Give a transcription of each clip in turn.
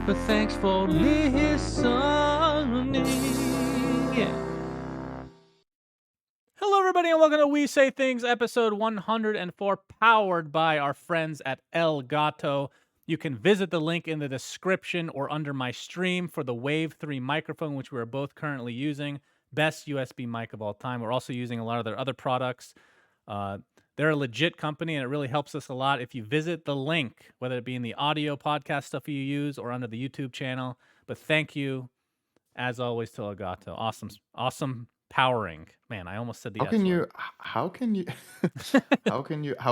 but thanks for listening. Yeah. Hello, everybody, and welcome to We Say Things, episode 104, powered by our friends at El Gato. You can visit the link in the description or under my stream for the Wave 3 microphone, which we are both currently using. Best USB mic of all time. We're also using a lot of their other products. They're a legit company, and it really helps us a lot if you visit the link, whether it be in the audio podcast stuff you use or under the YouTube channel. But thank you, as always, to El Gato. Awesome powering. Man, I almost said the How S can word. how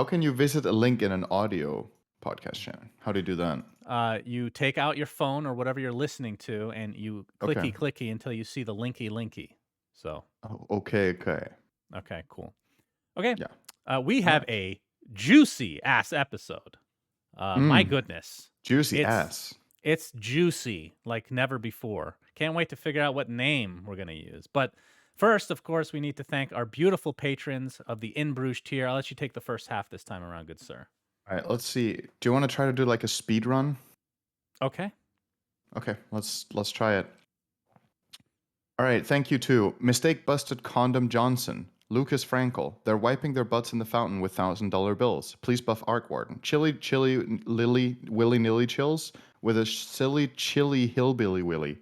can you visit a link in an audio podcast channel? How do you do that? You take out your phone or whatever you're listening to, and you Okay. clicky until you see the linky. So, Oh, okay. okay, cool. Okay, Yeah. we have a juicy ass episode. My goodness, Juicy ass. it's juicy like never before. Can't wait to figure out what name we're gonna use. But first, of course, we need to thank our beautiful patrons of the In Bruges tier. I'll let you take the first half this time around, good sir. All right, let's see. Do you want to try to do like a speed run? Okay. Okay, let's try it. All right, thank you to Mistake Busted Condom Johnson, Lucas Frankel. They're wiping their butts in the fountain with $1,000 bills. Please buff Arc Warden. Chili Lily Willy Nilly Chills with a silly chili hillbilly willy.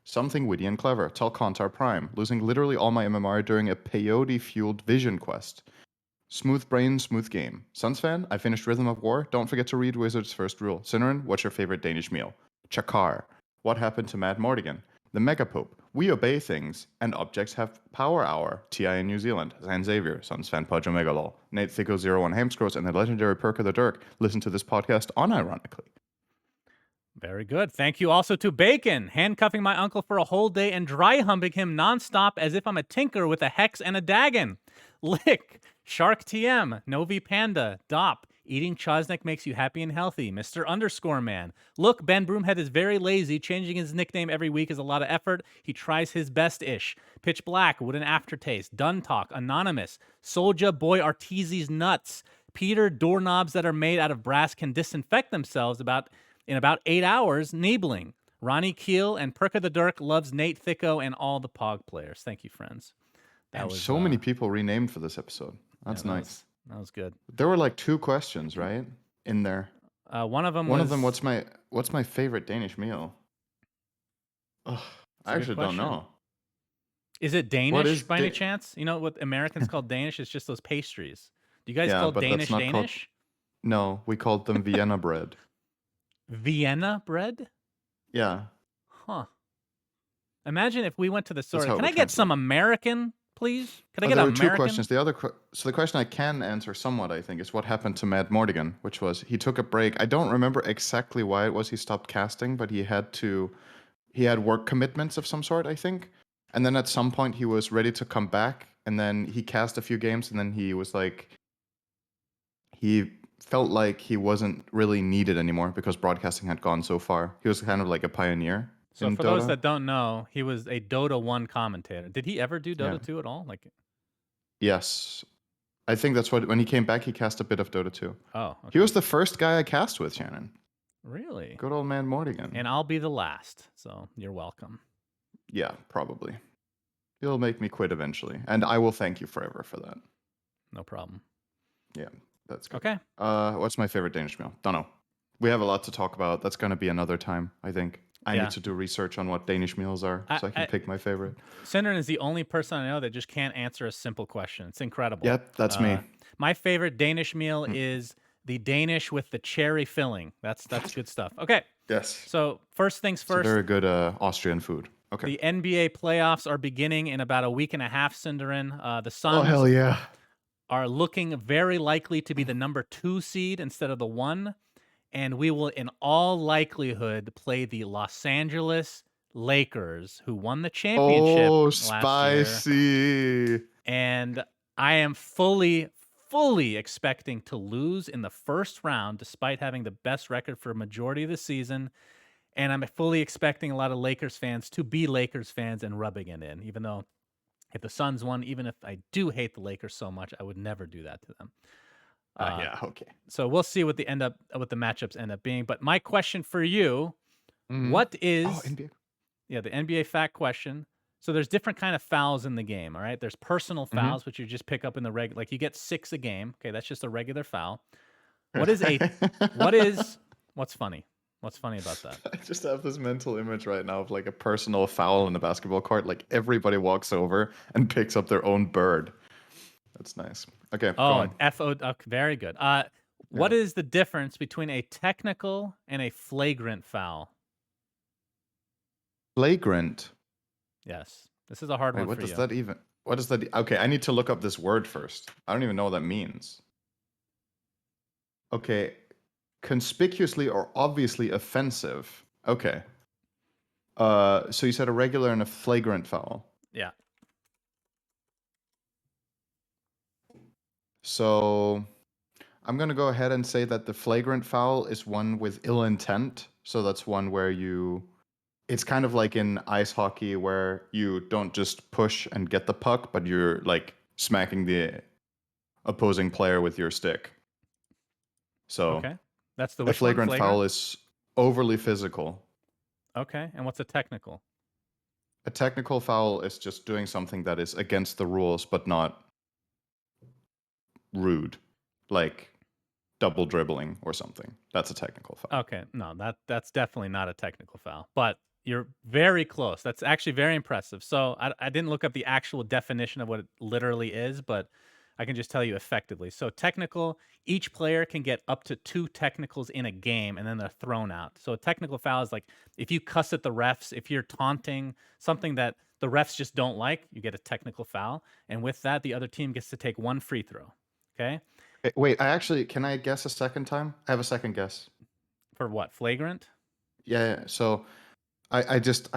Something witty and clever. Tell Kontar Prime. Losing literally all my MMR during a peyote-fueled vision quest. Smooth brain, smooth game. Suns fan, I finished Rhythm of War. Don't forget to read Wizard's first rule. Synerin, what's your favorite Danish meal? Chakar. What happened to Mad Mordigan? The Megapope. We obey things, and objects have power hour. TI in New Zealand. Zan Xavier. Suns fan Pudge Omegalol. Nate Thicko01 Hamscrows, and the legendary Perk of the Dirk. Listen to this podcast unironically. Very good. Thank you also to Bacon, handcuffing my uncle for a whole day and dry humping him nonstop as if I'm a tinker with a hex and a dagon. Lick, Shark TM, Novi Panda, Dop, eating Chosnick makes you happy and healthy, Mr. Underscore Man. Look, Ben Broomhead is very lazy. Changing his nickname every week is a lot of effort. He tries his best-ish. Pitch Black, Wooden Aftertaste, Dun Talk, Anonymous, Soulja Boy Arteezy's Nuts, Peter, doorknobs that are made out of brass can disinfect themselves in about 8 hours, Niebling. Ronnie Keel and Perk of the Dirk loves Nate Thicko and all the Pog players. Thank you, friends. That was so many people renamed for this episode. That's nice. That was good. There were like 2 questions, right? In there. One of them what's my favorite Danish meal? Ugh, I actually don't know. Is it Danish by any chance? You know what Americans call Danish? It's just those pastries. Do you guys call Danish? No, we called them Vienna bread. Vienna bread? Yeah. Huh. Imagine if we went to the store. Can I get some American, please? Could I get American? There were 2 questions. So the question I can answer somewhat, I think, is what happened to Mad Mordigan, which was he took a break. I don't remember exactly why it was he stopped casting, but he had work commitments of some sort, I think. And then at some point he was ready to come back, and then he cast a few games, and then he was like, he felt like he wasn't really needed anymore because broadcasting had gone so far. He was kind of like a pioneer. So for those that don't know, he was a Dota 1 commentator. Did he ever do Dota 2 at all? Yes. I think that's when he came back, he cast a bit of Dota 2. Oh, okay. He was the first guy I cast with, Shannon. Really? Good old man Mordigan. And I'll be the last, so you're welcome. Yeah, probably. You'll make me quit eventually, and I will thank you forever for that. No problem. Yeah, that's good. Okay. What's my favorite Danish meal? Don't know. We have a lot to talk about. That's going to be another time, I think. I need to do research on what Danish meals are so I can pick my favorite. Synerin is the only person I know that just can't answer a simple question. It's incredible. Yep, that's me. My favorite Danish meal is the Danish with the cherry filling. That's good stuff. Okay. Yes. So first things first. Very good Austrian food. Okay. The NBA playoffs are beginning in about a week and a half, Synderin. The Suns hell yeah. are looking very likely to be the number 2 seed instead of the 1. And we will, in all likelihood, play the Los Angeles Lakers, who won the championship last year. And I am fully expecting to lose in the first round, despite having the best record for a majority of the season. And I'm fully expecting a lot of Lakers fans to be Lakers fans and rubbing it in, even though if the Suns won, even if I do hate the Lakers so much, I would never do that to them. Yeah, okay. So we'll see what the matchups end up being. But my question for you, What Oh, is NBA. the NBA fact question? So there's different kind of fouls in the game. All right, there's personal fouls, which you just pick up in the like you get 6 a game. Okay, that's just a regular foul. What is what's funny? What's funny about that? I just have this mental image right now of like a personal foul in a basketball court. Like everybody walks over and picks up their own bird. That's nice. Okay, go Oh, on. very good. Yeah. What is the difference between a technical and a flagrant foul? Flagrant. Yes, this is a hard Wait, one what for does you. that even? What does that? Okay, I need to look up this word first. I don't even know what that means. Okay, conspicuously or obviously offensive. Okay. So you said a regular and a flagrant foul. Yeah. So I'm gonna go ahead and say that the flagrant foul is one with ill intent. So that's one where it's kind of like in ice hockey where you don't just push and get the puck, but you're like smacking the opposing player with your stick. So Okay. That's the a which one? flagrant foul Flagrant? is overly physical. Okay. And what's a technical? A technical foul is just doing something that is against the rules, but not rude, like double dribbling or something. That's a technical foul. Okay. No, that's definitely not a technical foul, but you're very close. That's actually very impressive. So I didn't look up the actual definition of what it literally is, but I can just tell you effectively. So technical, each player can get up to 2 technicals in a game and then they're thrown out. So a technical foul is like if you cuss at the refs, if you're taunting, something that the refs just don't like, you get a technical foul. And with that, the other team gets to take 1 free throw. Okay? Wait, can I guess a second time? I have a second guess. For what? Flagrant? Yeah, so I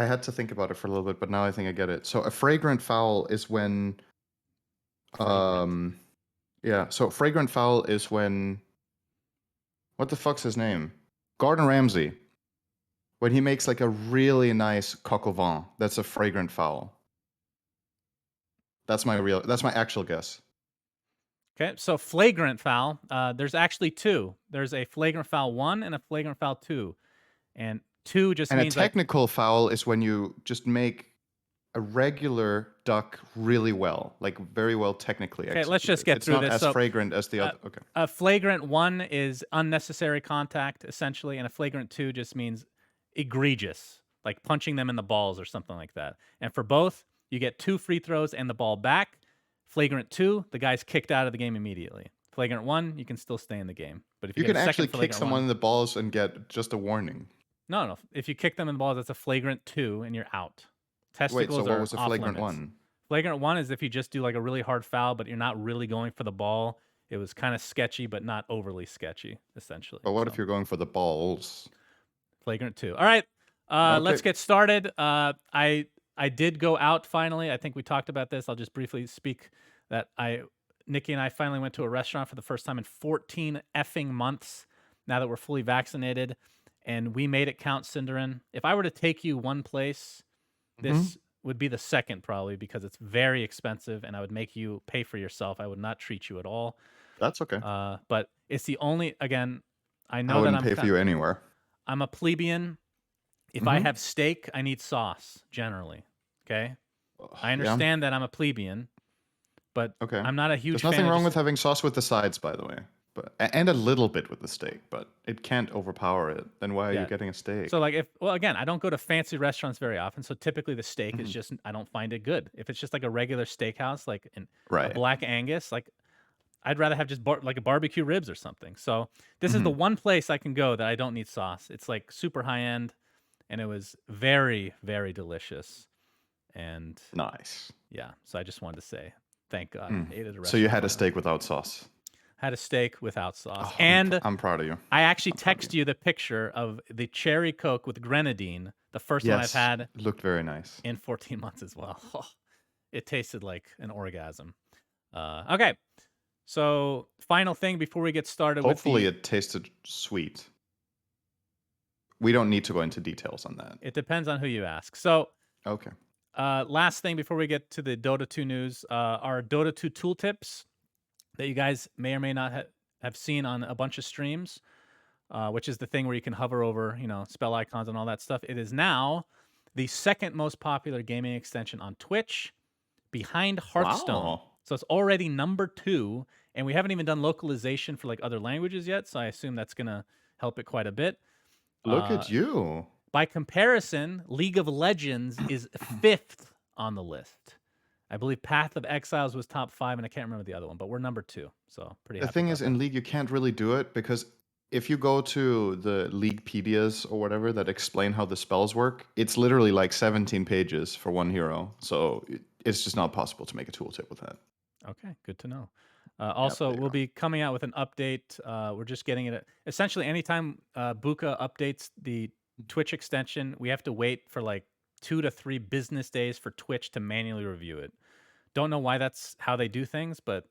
had to think about it for a little bit, but now I think I get it. So a fragrant foul is when Flagrant. yeah, so fragrant foul is when what the fuck's his name? Gordon Ramsay. When he makes like a really nice coq au vin, that's a fragrant foul. That's my actual guess. Okay, so flagrant foul. There's actually 2. There's a flagrant foul 1 and a flagrant foul 2. And 2 just And a means like technical foul is when you just make a regular duck really well, like very well technically okay, let's just executed. get It's through not this. as So fragrant as the uh, other. Okay. a flagrant 1 is unnecessary contact essentially, and a flagrant 2 just means egregious, like punching them in the balls or something like that. And for both, you get 2 free throws and the ball back. Flagrant 2, the guy's kicked out of the game immediately. Flagrant 1, you can still stay in the game. But if you You get can a actually second kick flagrant someone 1, in the balls and get just a warning. no. If you kick them in the balls, that's a flagrant 2 and you're out. Wait, so Testicles what are was a off flagrant limits. one? Flagrant 1 is if you just do like a really hard foul, but you're not really going for the ball. It was kind of sketchy, but not overly sketchy, essentially. But what if So you're going for the balls? flagrant 2. All right, Okay. let's get started. I did go out finally. I think we talked about this. I'll just briefly speak that Nikki and I finally went to a restaurant for the first time in 14 effing months. Now that we're fully vaccinated, and we made it count, Cinderin. If I were to take you one place, this would be the second probably because it's very expensive, and I would make you pay for yourself. I would not treat you at all. That's okay. But it's the only. Again, I I know that wouldn't pay for you anywhere. I'm a plebeian. If I have steak, I need sauce generally. Okay. I Yeah. understand that I'm a plebeian, but Okay. I'm not a huge There's nothing fan of wrong just with having sauce with the sides, by the way. But and a little bit with the steak, but it can't overpower it. Then why are you getting a steak? So like again, I don't go to fancy restaurants very often, so typically the steak is just I don't find it good. If it's just like a regular steakhouse, like a Right. Black Angus, like I'd rather have just like a barbecue ribs or something. So this is the Mhm. one place I can go that I don't need sauce. It's like super high end, and it was very very delicious. And Nice. yeah, so I just wanted to say thank God I ate at a So you restaurant. had a steak without sauce. Had a steak without sauce, Oh, and I'm proud of you. I actually I'm proud of text you the picture of the cherry Coke with grenadine, the first one I've Yes, had it looked very nice. in 14 months as well. It tasted like an orgasm. Okay, so final thing before we get started Hopefully, with it tasted sweet. We don't need to go into details on that. it depends on who you ask. So Okay. last thing before we get to the Dota 2 news, our Dota 2 tooltips that you guys may or may not have seen on a bunch of streams. which is the thing where you can hover over, spell icons and all that stuff. It is now the second most popular gaming extension on Twitch, behind Hearthstone. Wow. So it's already number 2, and we haven't even done localization for like other languages yet. So I assume that's gonna help it quite a bit. Look Uh, at you. by comparison, League of Legends is 5th on the list. I believe Path of Exiles was top 5, and I can't remember the other one, but we're number 2. So pretty The happy thing about is, that. in League, you can't really do it because if you go to the Leaguepedias or whatever that explain how the spells work, it's literally like 17 pages for one hero. So it's just not possible to make a tooltip with that. Okay, good to know. Yep, Also, there you we'll go. be coming out with an update. We're just getting it. Essentially, anytime Buka updates the Twitch extension, we have to wait for like 2 to 3 business days for Twitch to manually review it. Don't know why that's how they do things, but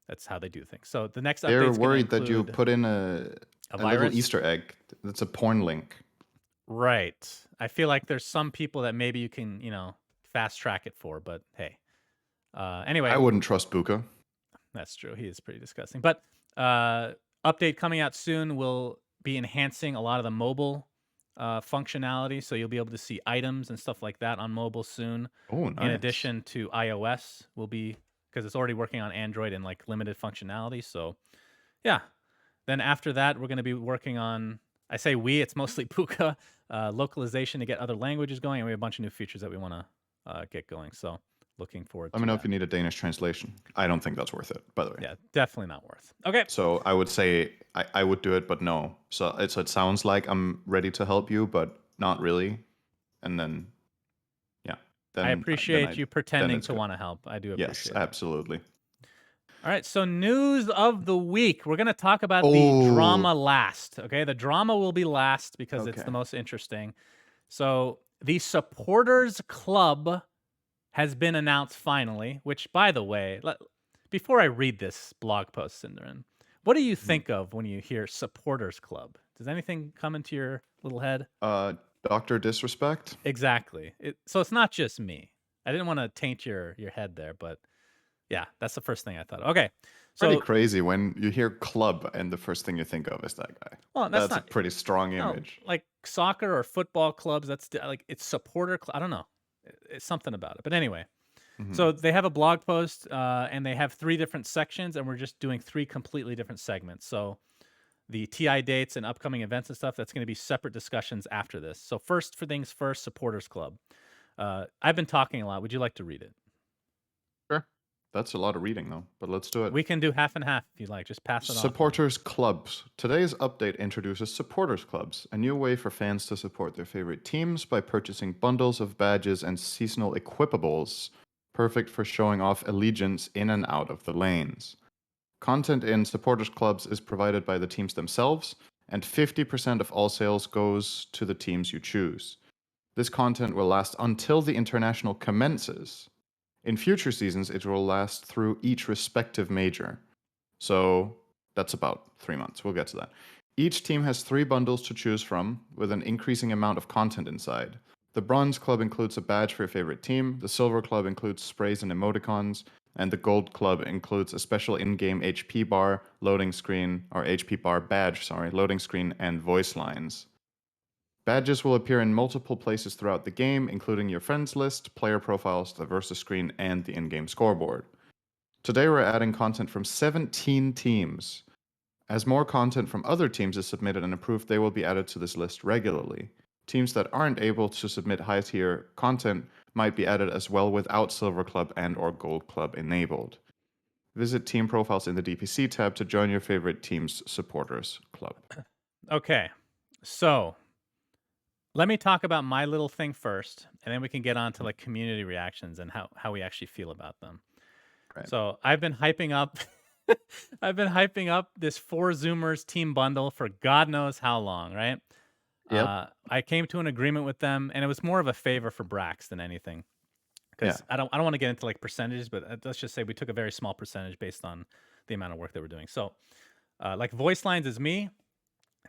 that's how they do things. So the next They're update's going to worried that you include put in a a little virus. Easter egg that's a porn link. Right. I feel like there's some people that maybe you can, fast track it for, but hey. Anyway, I wouldn't trust Buka. that's true. He is pretty disgusting. But update coming out soon will be enhancing a lot of the mobile functionality. So you'll be able to see items and stuff like that on mobile soon. Oh, In nice. addition to iOS, will be, because it's already working on Android and like limited functionality. So yeah. Then after that, we're going to be working on, I say we, it's mostly Puka, localization to get other languages going. And we have a bunch of new features that we want to get going. So looking forward Let to me know that. if you need a Danish translation. I don't think that's worth it, by the way. Yeah, definitely not worth. Okay. So I would say I would do it, but no. So it sounds like I'm ready to help you, but not really. And then, yeah, I then appreciate you then pretending it's to good. want to help. I do Yes, appreciate it. absolutely. All right, so news of the week. We're going to talk about the Oh, drama last. Okay, the drama will be last because it's the okay. most interesting. So the Supporters Club has been announced finally, which, by the way, before I read this blog post, Cinderin, what do you Mhm. think of when you hear Supporters Club? Does anything come into your little head? Uh, Doctor Disrespect. Exactly. So it's not just me. I didn't want to taint your head there, but yeah, that's the first thing I thought. Okay, Pretty so crazy when you hear club and the first thing you think of is that guy. well, that's That's a not pretty strong no image. like soccer or football clubs. That's like it's supporter. I don't know. It's something about it. But anyway, Hmm. so they have a blog post and they have 3 different sections, and we're just doing 3 completely different segments. So the TI dates and upcoming events and stuff, that's going to be separate discussions after this. So first for things first, Supporters Club. I've been talking a lot. Would you like to read it? Sure. That's a lot of reading, though, but let's do it. We can do half and half if you like. Just pass it off and Supporters Clubs. Today's update introduces Supporters Clubs, a new way for fans to support their favorite teams by purchasing bundles of badges and seasonal equipables, perfect for showing off allegiance in and out of the lanes. Content in Supporters Clubs is provided by the teams themselves, and 50% of all sales goes to the teams you choose. This content will last until the international commences. In future seasons, it will last through each respective major. So that's about 3 months. We'll get to that. Each team has 3 bundles to choose from, with an increasing amount of content inside. The Bronze Club includes a badge for your favorite team, the Silver Club includes sprays and emoticons, and the Gold Club includes a special in game HP bar, loading screen, or HP bar badge, loading screen, and voice lines. Badges will appear in multiple places throughout the game, including your friends list, player profiles, the versus screen, and the in game scoreboard. Today, we're adding content from 17 teams. As more content from other teams is submitted and approved, they will be added to this list regularly. Teams that aren't able to submit high-tier content might be added as well without Silver Club and/or Gold Club enabled. Visit Team Profiles in the DPC tab to join your favorite team's supporters club. okay. So let me talk about my little thing first, and then we can get on to like community reactions and how we actually feel about them. Right. So I've been hyping up I've been hyping up this 4 Zoomers team bundle for God knows how long, right? Yep. I came to an agreement with them, and it was more of a favor for Brax than anything. Yeah. Because I don't want to get into like percentages, but let's just say we took a very small percentage based on the amount of work that we're doing. So, like voice lines is me.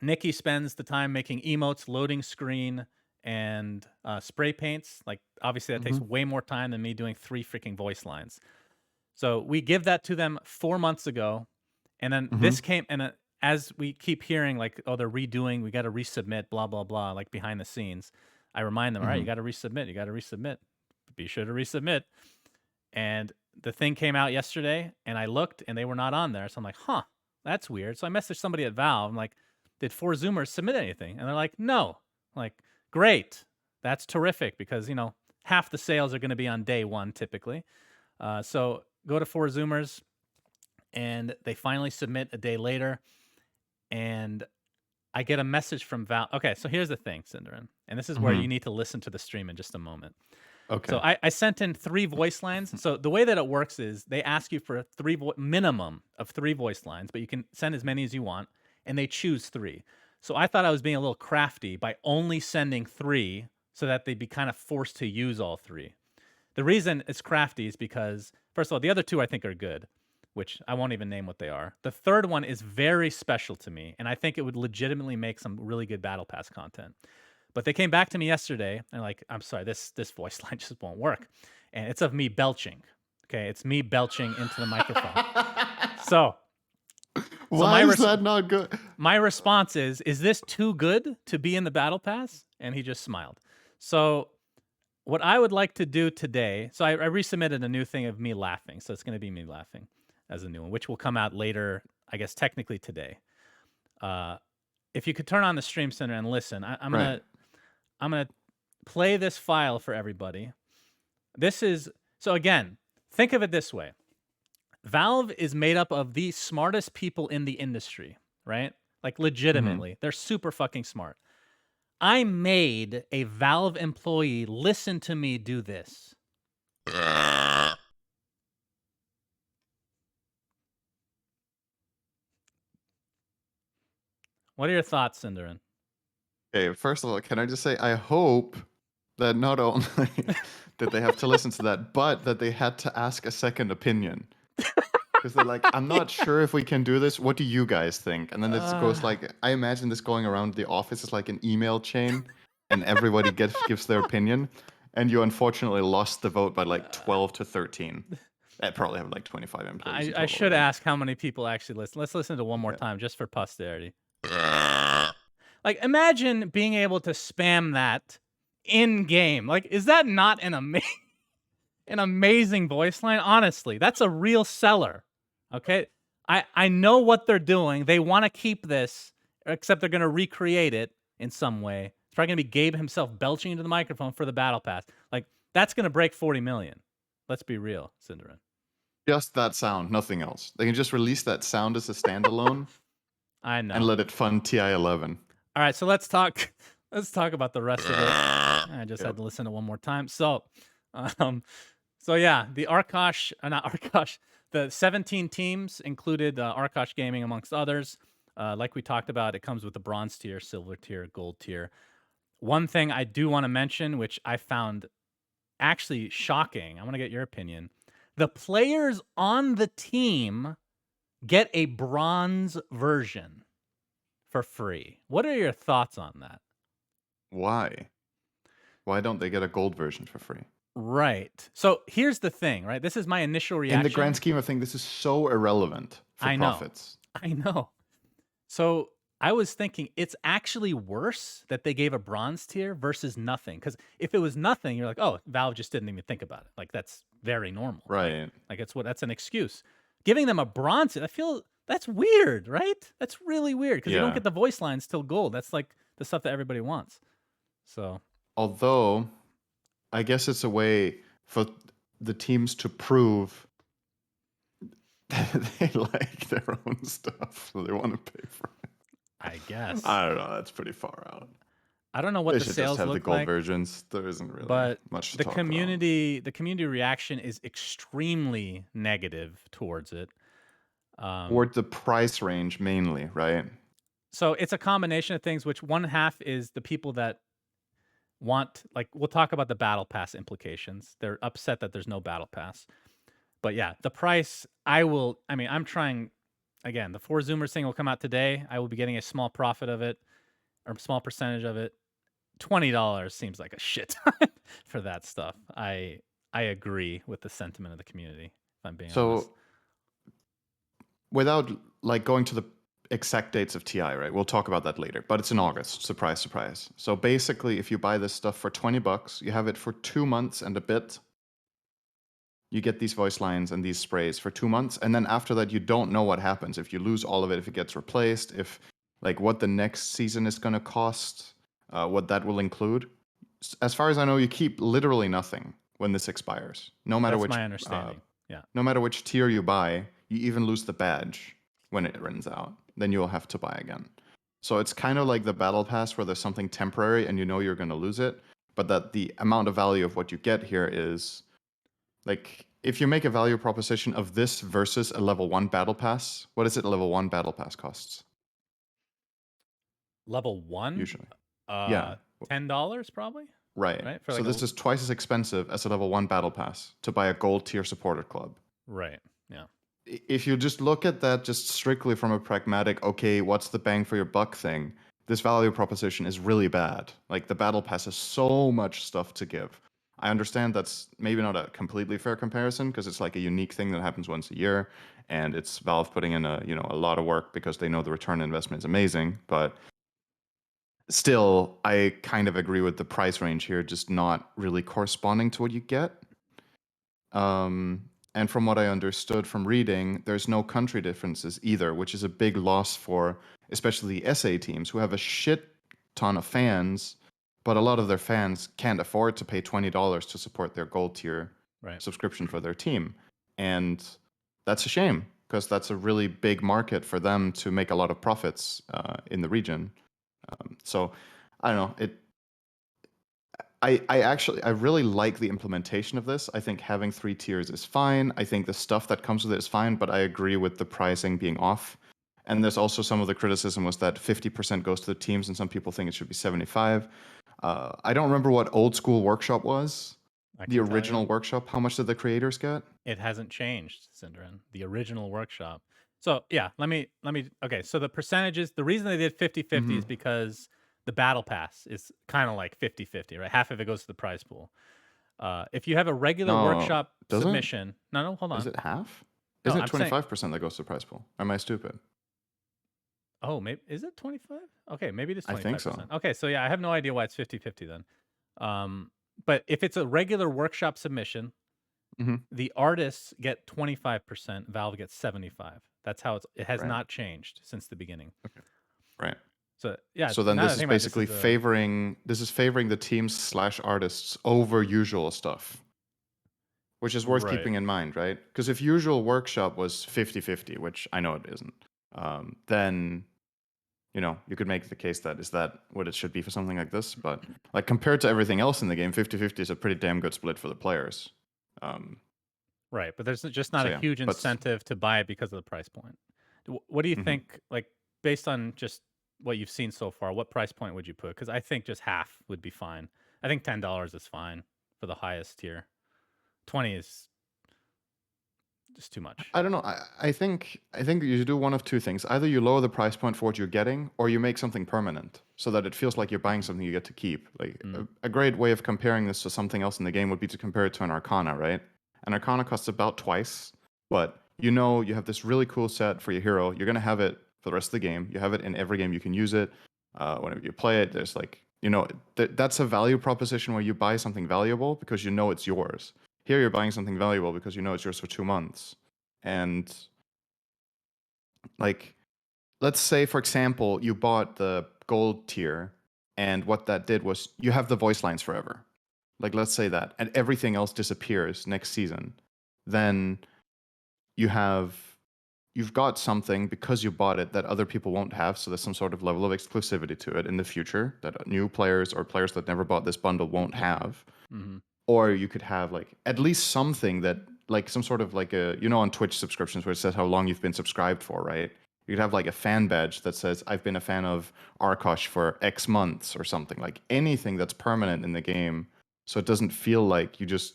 Nikki spends the time making emotes, loading screen, and spray paints. Like obviously that takes Mm-hmm. way more time than me doing 3 freaking voice lines. So we give that to them 4 months ago, and then Mm-hmm. this came and as we keep hearing like, oh, they're redoing, we got to resubmit, blah blah blah, like behind the scenes, I remind them, all right, you got to resubmit, you got to resubmit, be sure to resubmit. And the thing came out yesterday, and I looked, and they were not on there. So I'm like, huh, that's weird. So I messaged somebody at Valve. I'm like, did 4Zoomers submit anything? And they're like, no. I'm like, great, that's terrific, because half the sales are going to be on day one typically. So go to 4Zoomers, and they finally submit a day later, and I get a message from Valve. Okay, so here's the thing, Cinderin, and this is where you need to listen to the stream in just a moment. Okay. So I sent in 3 voice lines. So the way that it works is they ask you for minimum of 3 voice lines, but you can send as many as you want, and they choose 3. So I thought I was being a little crafty by only sending 3 so that they'd be kind of forced to use all 3. The reason it's crafty is because, first of all, the other 2 I think are good, which I won't even name what they are. The third one is very special to me, and I think it would legitimately make some really good Battle Pass content. But they came back to me yesterday and like, I'm sorry, this voice line just won't work. And it's of me belching. Okay, it's me belching into the microphone. So why is that not good? My response is this too good to be in the Battle Pass? And he just smiled. So what I would like to do today, so I resubmitted a new thing of me laughing. So it's going to be me laughing as a new one, which will come out later, I guess technically today. If you could turn on the Stream Center and listen, I'm going to play this file for everybody. So again, think of it this way. Valve is made up of the smartest people in the industry, right? Like legitimately, they're super fucking smart. I made a Valve employee listen to me do this. What are your thoughts, Cinderin? Okay, first of all, can I just say I hope that not only did they have to listen to that, but that they had to ask a second opinion. Because they're like, I'm not sure if we can do this. What do you guys think? And then this goes like, I imagine this going around the office is like an email chain, and everybody gives their opinion. And you unfortunately lost the vote by like 12 to 13. I probably have like 25 employees. I should ask how many people actually listen. Let's listen to one more time just for posterity. Like, imagine being able to spam that in game. Like, is that not an amazing voice line? Honestly, that's a real seller. Okay, I know what they're doing. They want to keep this, except they're going to recreate it in some way. It's probably going to be Gabe himself belching into the microphone for the Battle Pass. Like, that's going to break 40 million. Let's be real, Cinderin. Just that sound, nothing else. They can just release that sound as a standalone. I know. And let it fund TI-11. All right, so let's talk about the rest of it. I just had to listen to it one more time. So yeah, the the 17 teams included Arkosh Gaming amongst others. Like we talked about, it comes with the bronze tier, silver tier, gold tier. One thing I do want to mention, which I found actually shocking, I want to get your opinion. The players on the team get a bronze version for free. What are your thoughts on that? Why? Why don't they get a gold version for free? Right. So here's the thing, right? This is my initial reaction. In the grand scheme of things, this is so irrelevant for profits. I know. So I was thinking it's actually worse that they gave a bronze tier versus nothing. Because if it was nothing, you're like, oh, Valve just didn't even think about it. Like, that's very normal. Right. Like that's an excuse. Giving them a bronze tier, I feel that's weird, right? That's really weird because you don't get the voice lines till gold. That's like the stuff that everybody wants. So, although I guess it's a way for the teams to prove that they like their own stuff, so they want to pay for it. I guess. I don't know. That's pretty far out. I don't know what they the should sales just have look the gold like, versions. There isn't really much to the talk community, about. The community reaction is extremely negative towards it. Toward the price range mainly, right? So it's a combination of things. Which one half is the people that want, like, we'll talk about the battle pass implications. They're upset that there's no battle pass. But yeah, the price, I'm trying, again, the 4Zoomers thing will come out today. I will be getting a small profit of it, or a small percentage of it. $20 seems like a shit ton for that stuff. I agree with the sentiment of the community, if I'm being honest. Without like going to the exact dates of TI, right? We'll talk about that later, but it's in August. Surprise, surprise. So basically, if you buy this stuff for $20, you have it for 2 months and a bit. You get these voice lines and these sprays for 2 months, and then after that, you don't know what happens. If you lose all of it, if it gets replaced, if like what the next season is going to cost, what that will include. As far as I know, you keep literally nothing when this expires. That's my understanding. Yeah. No matter which tier you buy, you even lose the badge when it runs out. Then you'll have to buy again. So it's kind of like the battle pass where there's something temporary and you know you're going to lose it, but that the amount of value of what you get here is like if you make a value proposition of this versus a level 1 battle pass, what is it a level 1 battle pass costs Level 1, usually? Yeah, $10 probably, right. right? For So like this is twice as expensive as a level 1 battle pass to buy a gold tier supporter club. right. Yeah. If you just look at that just strictly from a pragmatic, okay, what's the bang for your buck thing, this value proposition is really bad. Like the battle pass has so much stuff to give. I understand that's maybe not a completely fair comparison because it's like a unique thing that happens once a year, and it's Valve putting in a lot of work because they know the return on investment is amazing. But still, I kind of agree with the price range here, just not really corresponding to what you get. And from what I understood from reading, there's no country differences either, which is a big loss for especially the SA teams who have a shit ton of fans, but a lot of their fans can't afford to pay $20 to support their gold tier Right. subscription for their team. And that's a shame because that's a really big market for them to make a lot of profits in the region. So I don't know. I really like the implementation of this. I think having 3 tiers is fine. I think the stuff that comes with it is fine, but I agree with the pricing being off. And there's also some of the criticism was that 50% goes to the teams, and some people think it should be 75. I don't remember what old school workshop was. I The can tell you. original workshop. How much did the creators get? It hasn't changed, Cinderin. The original workshop. So yeah, let me okay, so the percentages, the reason they did 50-50 is because the battle pass is kind of like 50-50, right? Half of it goes to the prize pool. If you have a regular No, workshop doesn't. submission, no, hold Is on. it half? No, Isn't it I'm saying, 25% that goes to the prize pool? Am I stupid? oh, maybe is it 25? Okay, maybe it is I think so. 25%. Okay, so yeah, I have no idea why it's 50-50 then. But if it's a regular workshop submission, Mm-hmm. the artists get 25%, Valve gets 75. That's how it has Right. not changed since the beginning. Okay. Right. So yeah, So then now that I this is think about it, basically favoring the teams slash artists over usual stuff, which is worth right. keeping in mind, right? Because if usual workshop was 50-50, which I know it isn't, then you could make the case that is that what it should be for something like this. But like compared to everything else in the game, 50-50 is a pretty damn good split for the players. Right, but there's just not So a yeah, huge but incentive to buy it because of the price point. What do you mhm. think, like, based on just what you've seen so far, what price point would you put? Because I think just half would be fine. I think $10 is fine for the highest tier. 20 is just too much. I don't know. I think you do one of two things. Either you lower the price point for what you're getting, or you make something permanent so that it feels like you're buying something you get to keep. Like Mm. a great way of comparing this to something else in the game would be to compare it to an Arcana, right? An Arcana costs about twice, but you have this really cool set for your hero. You're gonna have it for the rest of the game. You have it in every game you can use it. Whenever you play it, there's like that's a value proposition where you buy something valuable because you know it's yours. Here you're buying something valuable because you know it's yours for 2 months. And like, let's say, for example, you bought the gold tier, and what that did was you have the voice lines forever. Like, let's say that, and everything else disappears next season. Then you have you've got something because you bought it that other people won't have. So there's some sort of level of exclusivity to it in the future that new players or players that never bought this bundle won't have. Hmm. Or you could have like at least something that like some sort of like a on Twitch subscriptions where it says how long you've been subscribed for, right? You could have like a fan badge that says I've been a fan of Arkosh for X months or something. Like anything that's permanent in the game, so it doesn't feel like you just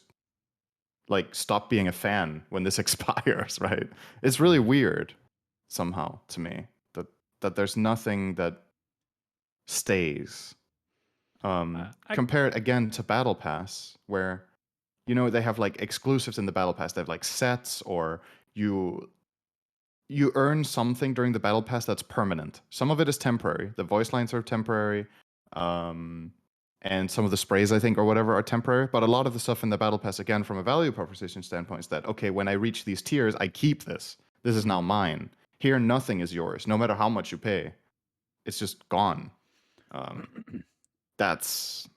like stop being a fan when this expires, right? It's really weird somehow to me that there's nothing that stays. I Compare it again to Battle Pass, where they have like exclusives in the Battle Pass. They have like sets, or you you earn something during the battle pass that's permanent. Some of it is temporary. The voice lines are temporary. And some of the sprays, I think, or whatever, are temporary. But a lot of the stuff in the battle pass, again, from a value proposition standpoint, is that, okay, when I reach these tiers, I keep this. This is now mine. Here, nothing is yours, no matter how much you pay. It's just gone. That's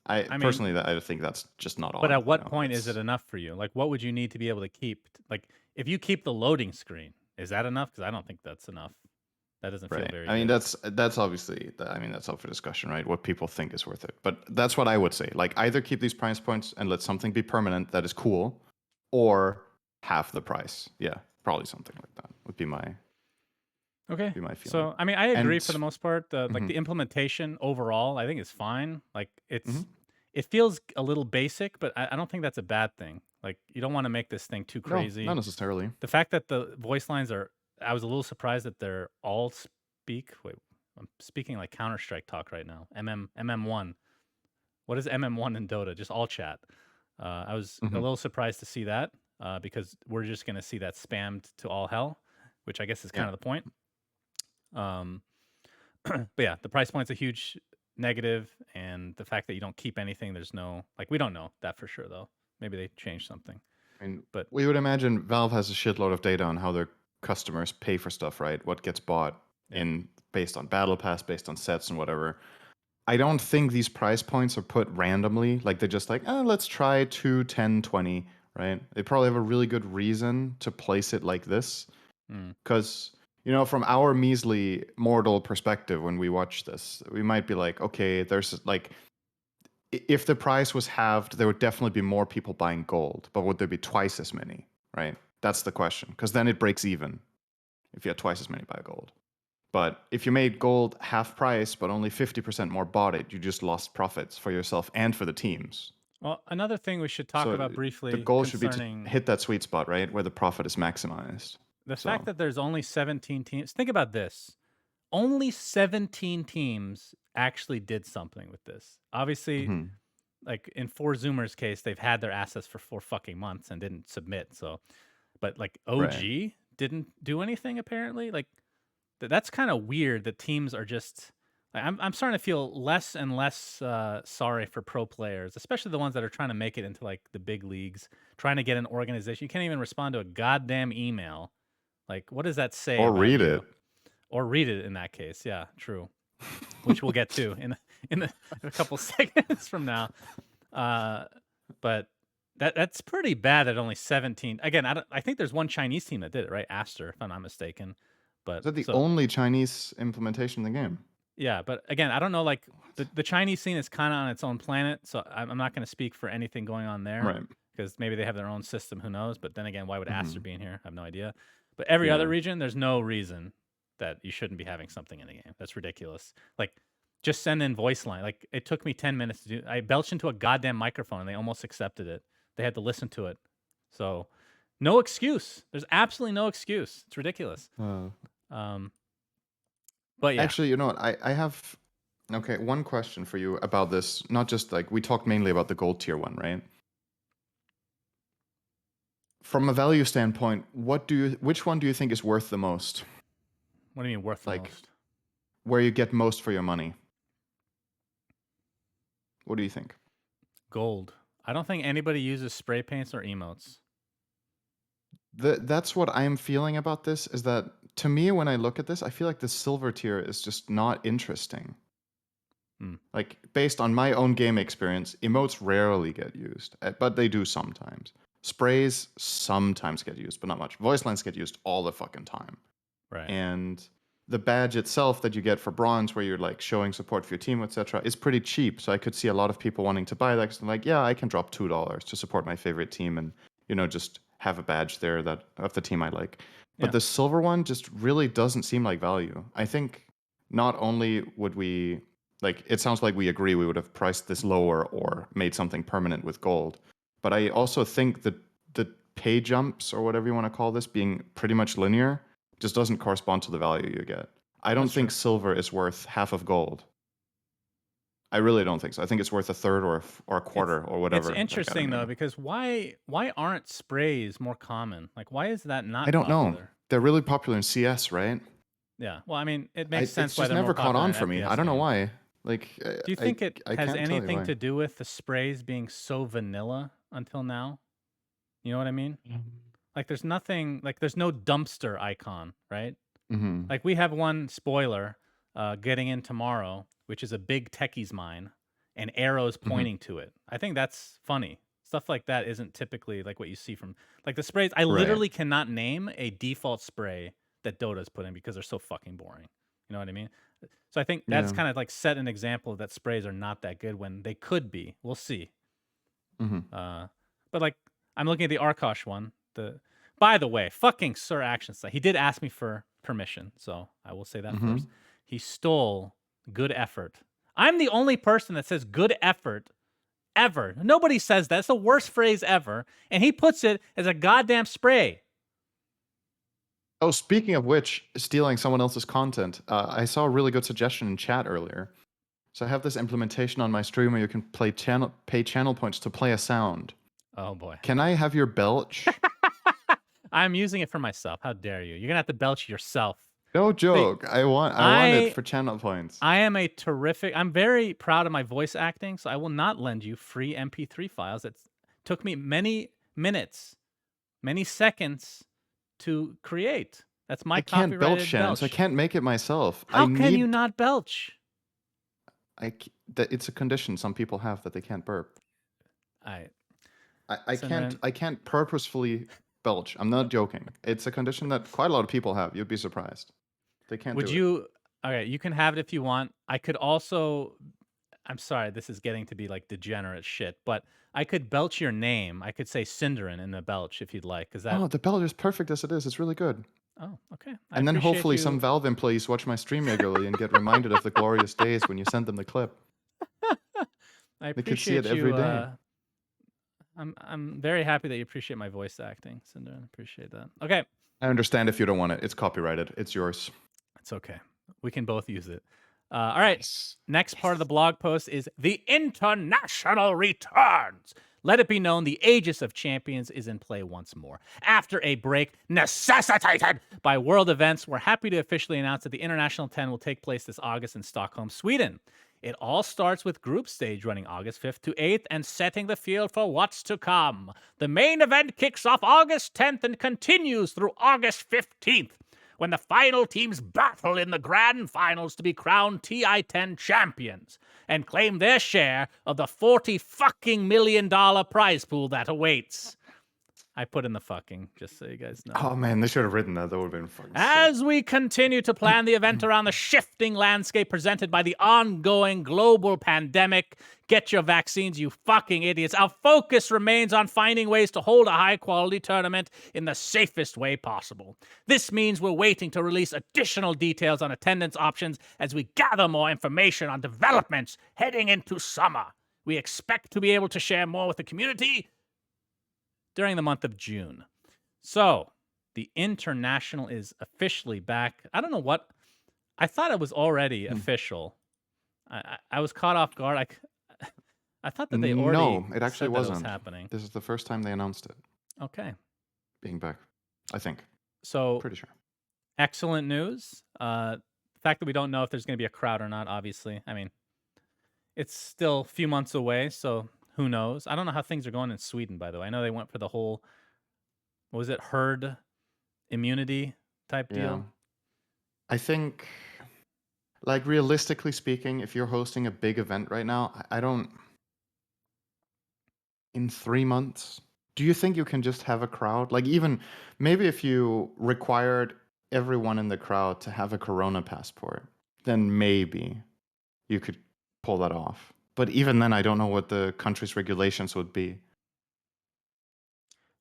I mean, personally, I think that's just not but on. at what point is it enough for you? Like, what would you need to be able to keep? Like, if you keep the loading screen, is that enough? Because I don't think that's enough. That doesn't feel Right. very I mean, good. that's obviously, I mean, that's up for discussion, right? What people think is worth it. But that's what I would say. Like, either keep these price points and let something be permanent that is cool, or half the price. Yeah, probably something like that would be my Okay. feeling. So, I mean, I agree for And the most part. Like mhm, the implementation overall, I think is fine. Like mhm. it feels a little basic, but I don't think that's a bad thing. Like you don't want to make this thing too No, not crazy. necessarily. The fact that the voice lines are, I was a little surprised that they're all speak. Wait, I'm speaking like Counter Strike talk right now. MM1. What is MM1 in Dota? Just all chat. I was a Mhm. little surprised to see that because we're just going to see that spammed to all hell, which I guess is Yeah. kind of the point. Um, but yeah, the price point's a huge negative, and the fact that you don't keep anything, there's no like we don't know that for sure though. Maybe they changed something, I mean, but we would imagine Valve has a shitload of data on how their customers pay for stuff, right? What gets bought yeah. in based on battle pass, based on sets and whatever. I don't think these price points are put randomly. Like they're just like, oh, let's try 2, 10, 20, right? They probably have a really good reason to place it like this. Mm. Because, from our measly mortal perspective, when we watch this, we might be like, okay, there's like, if the price was halved, there would definitely be more people buying gold, but would there be twice as many, right? That's the question. Because then it breaks even if you had twice as many buy gold. But if you made gold half price, but only 50% more bought it, you just lost profits for yourself and for the teams. Well, another thing we should talk So about the briefly goal should be to concerning hit that sweet spot, right? Where the profit is maximized. the fact So, that there's only 17 teams. Think about this. Only 17 teams actually did something with this. Obviously, mhm, like in 4Zoomers case, they've had their assets for 4 fucking months and didn't submit. So, but like right. OG didn't do anything apparently. Like that's kind of weird that teams are just like, I'm starting to feel less and less sorry for pro players, especially the ones that are trying to make it into like the big leagues, trying to get an organization. You can't even respond to a goddamn email. Like, what does that say Or about read you? it. Or read it in that case. Yeah, true. Which we'll get to in a couple seconds from now. But that's pretty bad that only 17. Again, I think there's one Chinese team that did it, right? Aster, if I'm not mistaken. Is But that the so only Chinese implementation in the game? yeah, but again, I don't know. Like What? the Chinese scene is kind of on its own planet, so I'm not going to speak for anything going on there Right. because maybe they have their own system. Who knows? But then again, why would Aster Hmm. be in here? I have no idea. But every other Yeah. region, there's no reason that you shouldn't be having something in the game. That's ridiculous. Like just send in voice line. Like it took me 10 minutes to do. I belched into a goddamn microphone and they almost accepted it. They had to listen to it. So no excuse. There's absolutely no excuse. It's ridiculous. Um, but yeah, Actually, you know what? I have okay, one question for you about this. Not just like we talked mainly about the gold tier one, right? From a value standpoint, which one do you think is worth the most? what do you mean worth the Like most? where you get most for your money? What do you think? Gold. I don't think anybody uses spray paints or emotes. That's what I'm feeling about this is that to me when I look at this, I feel like the silver tier is just not interesting. Hmm. Like based on my own game experience, emotes rarely get used, but they do sometimes. Sprays sometimes get used, but not much. Voice lines get used all the fucking time. Right. And the badge itself that you get for bronze, where you're like showing support for your team, etc., is pretty cheap. So I could see a lot of people wanting to buy that because they're like, yeah, I can drop $2 to support my favorite team, and just have a badge there that of the team I like. But Yeah. the silver one just really doesn't seem like value. I think not only would we like it sounds like we agree we would have priced this lower or made something permanent with gold, but I also think that the pay jumps or whatever you want to call this being pretty much linear just doesn't correspond to the value you get. I don't That's think true. silver is worth half of gold. I really don't think so. I think it's worth a third or a It's quarter or it's whatever. Like I don't interesting though know. because why aren't sprays more common? Like why is that I not don't know. popular? They're really popular in CS, right? Yeah. Well, I mean, it makes It's sense why just they're more never caught popular on in for me. I FPS don't know games. why. Like, Do you think it I has can't tell you anything why. to do with the sprays being so vanilla until now? You know what I mean? Like, there's nothing, like, there's no dumpster icon, right? Mm-hmm. Like, we have one spoiler getting in tomorrow, which is a big techie's mine, and arrows Mm-hmm. pointing to it. I think that's funny. Stuff like that isn't typically like what you see from like the sprays. I Right. literally cannot name a default spray that Dota's put in because they're so fucking boring. You know what I mean? So I think that's Yeah. kind of like set an example that sprays are not that good when they could be. We'll see. Mm-hmm. But like I'm looking at the Arkosh one. By the way, fucking Sir Action Site. He did ask me for permission, so I will say that Mm-hmm. first. He stole good effort. I'm the only person that says good effort ever. Nobody says that. It's the worst phrase ever. And he puts it as a goddamn spray. Oh, speaking of which, stealing someone else's content, I saw a really good suggestion in chat earlier. So I have this implementation on my stream where you can pay channel points to play a sound. Oh boy. Can I have your belch? I'm using it for myself. How dare you? You're gonna have to belch yourself. No See, joke. I want it I for channel points. I am a terrific. I'm very proud of my voice acting, so I will not lend you free MP3 files. It took me many minutes, many seconds to create. That's my I can't belch, copyrighted Shannon, so I belch. can't make it myself. How can you not belch? That it's a condition some people have that they can't burp. I I can't purposefully belch. I'm not joking. It's a condition that quite a lot of people have. You'd be surprised. They can't would do it. you? Okay, you can have it if you want. I could also. I'm sorry, this is getting to be like degenerate shit, but I could belch your name. I could say Cinderin in the belch if you'd like. Is that? Oh, the belch is perfect as it is. It's really good. Oh, okay. I And then appreciate hopefully some you. Valve employees watch my stream regularly and get reminded of the glorious days when you sent them the clip. I They could see it appreciate every you. day. I'm very happy that you appreciate my voice acting, Cinder. I appreciate that. Okay, I understand if you don't want it. It's copyrighted. It's yours. it's okay. We can both use it. All right. Yes. Next part of the blog post is the international returns. Let it be known the Aegis of Champions is in play once more. After a break necessitated by world events, we're happy to officially announce that the International 10 will take place this August in Stockholm, Sweden. It all starts with group stage running August 5th to 8th and setting the field for what's to come. The main event kicks off August 10th and continues through August 15th, when the final teams battle in the grand finals to be crowned TI-10 champions and claim their share of the $40 fucking million prize pool that awaits. I put in the fucking, just so you guys know. Oh man, they should have written that. That would have been fucking sick. As we continue to plan the event around the shifting landscape presented by the ongoing global pandemic, get your vaccines, you fucking idiots. Our focus remains on finding ways to hold a high-quality tournament in the safest way possible. This means we're waiting to release additional details on attendance options as we gather more information on developments heading into summer. We expect to be able to share more with the community during the month of June. So, the International is officially back. I don't know what. I thought it was already official. I was caught off guard. I thought that they already No, it actually said that it was wasn't. happening. This is the first time they announced it Okay. being back. I think. So, Pretty sure. excellent news. The fact that we don't know if there's going to be a crowd or not, obviously. I mean, it's still a few months away, so who knows? I don't know how things are going in Sweden, by the way. I know they went for the whole, what was it, herd immunity type deal. I think, like, realistically speaking, if you're hosting a big event right now, I don't. In 3 months, do you think you can just have a crowd? Like, even maybe if you required everyone in the crowd to have a Corona passport, then maybe you could pull that off. But even then, I don't know what the country's regulations would be.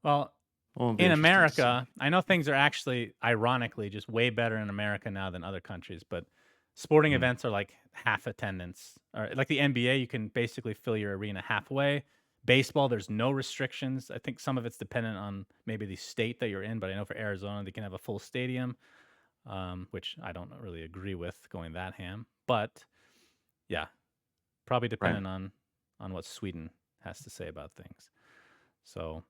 Well, Well, it'll be in interesting to see. America, I know things are actually, ironically, just way better in America now than other countries, but sporting events are like half attendance. Or like the NBA, you can basically fill your arena halfway. Baseball, there's no restrictions. I think some of it's dependent on maybe the state that you're in, but I know for Arizona, they can have a full stadium, which I don't really agree with going that ham. But yeah, probably dependent on what Sweden has to say about things. So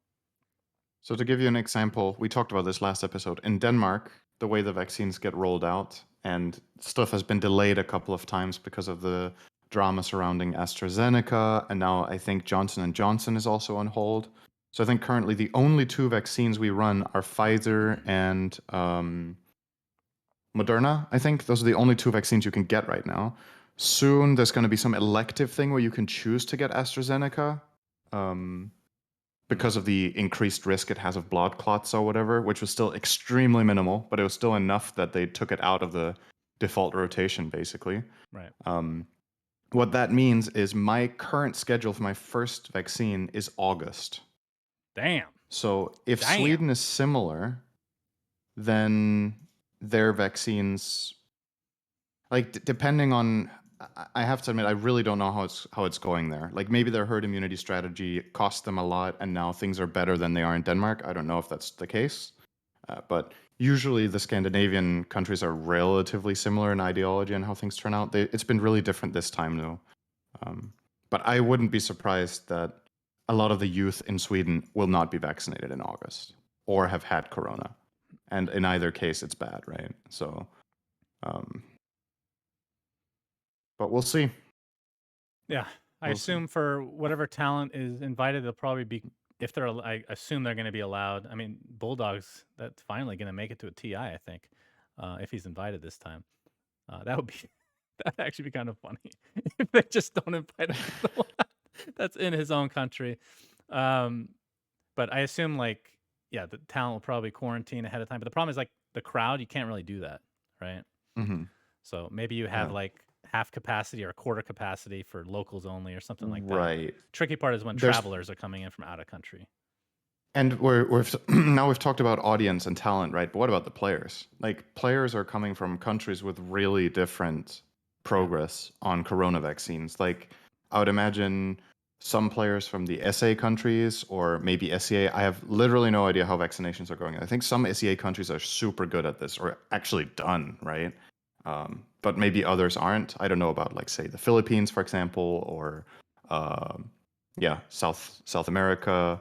So to give you an example, we talked about this last episode. In Denmark, the way the vaccines get rolled out and stuff has been delayed a couple of times because of the drama surrounding AstraZeneca, and now I think Johnson and Johnson is also on hold. So I think currently the only two vaccines we run are Pfizer and Moderna. I think those are the only two vaccines you can get right now. Soon there's going to be some elective thing where you can choose to get AstraZeneca. Because of the increased risk it has of blood clots or whatever, which was still extremely minimal, but it was still enough that they took it out of the default rotation, basically. Right. What that means is my current schedule for my first vaccine is August. Damn. So if Damn. Sweden is similar, then their vaccines, like depending on, I have to admit, I really don't know how it's going there. Like maybe their herd immunity strategy cost them a lot, and now things are better than they are in Denmark. I don't know if that's the case, but usually the Scandinavian countries are relatively similar in ideology and how things turn out. It's been really different this time, though. But I wouldn't be surprised that a lot of the youth in Sweden will not be vaccinated in August or have had corona, and in either case, it's bad, right? So. But we'll see. Yeah, I We'll see. assume for whatever talent is invited, they'll probably be, if they're, I assume they're going to be allowed. I mean, Bulldogs, that's finally going to make it to a TI, I think, if he's invited this time. That would be, that'd actually be kind of funny if they just don't invite him to the lab that's in his own country. But I assume, like, yeah, the talent will probably quarantine ahead of time. But the problem is, like, the crowd, you can't really do that, right? Mm-hmm. So maybe you have Yeah. like half capacity or quarter capacity for locals only or something like that. Right. Tricky part is when There's travelers are coming in from out of country. and we've now we've talked about audience and talent, right? But what about the players? Like players are coming from countries with really different progress on corona vaccines. Like I would imagine some players from the SA countries or maybe SEA. I have literally no idea how vaccinations are going. I think some SEA countries are super good at this or actually done, right? But maybe others aren't. I don't know about like say the Philippines, for example, or yeah, South America,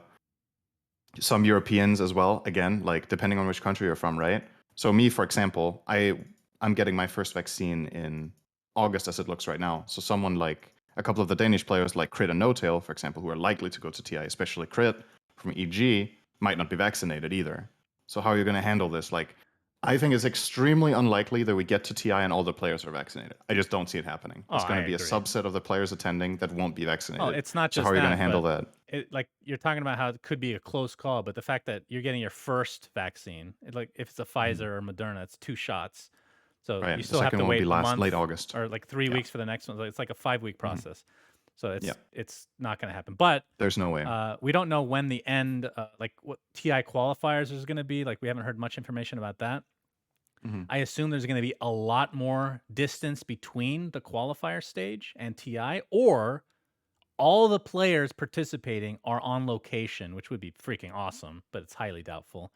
some Europeans as well. Again, like depending on which country you're from, right? So me, for example, I'm getting my first vaccine in August as it looks right now. So someone like a couple of the Danish players like Crit and No Tail, for example, who are likely to go to TI, especially Crit from EG, might not be vaccinated either. So how are you going to handle this? Like, I think it's extremely unlikely that we get to TI and all the players are vaccinated. I just don't see it happening. Oh, There's going I to be a agree. subset of the players attending that won't be Well, vaccinated. it's not So how just are you going to that, handle but that? like you're talking about how it could be a close call, but the fact that you're getting your first vaccine, like if it's a Mhm. Pfizer or Moderna, it's 2 shots. So you Right. The still have second to one will be wait a late month August. or like 3 Yeah. weeks for the next one. It's like a 5-week Mhm. process. So Yeah. it's not going to happen. But There's no way. we don't know when the end, like what TI qualifiers is going to be. Like we haven't heard much information about that. Mhm. I assume there's going to be a lot more distance between the qualifier stage and TI, or all the players participating are on location, which would be freaking awesome, but it's highly doubtful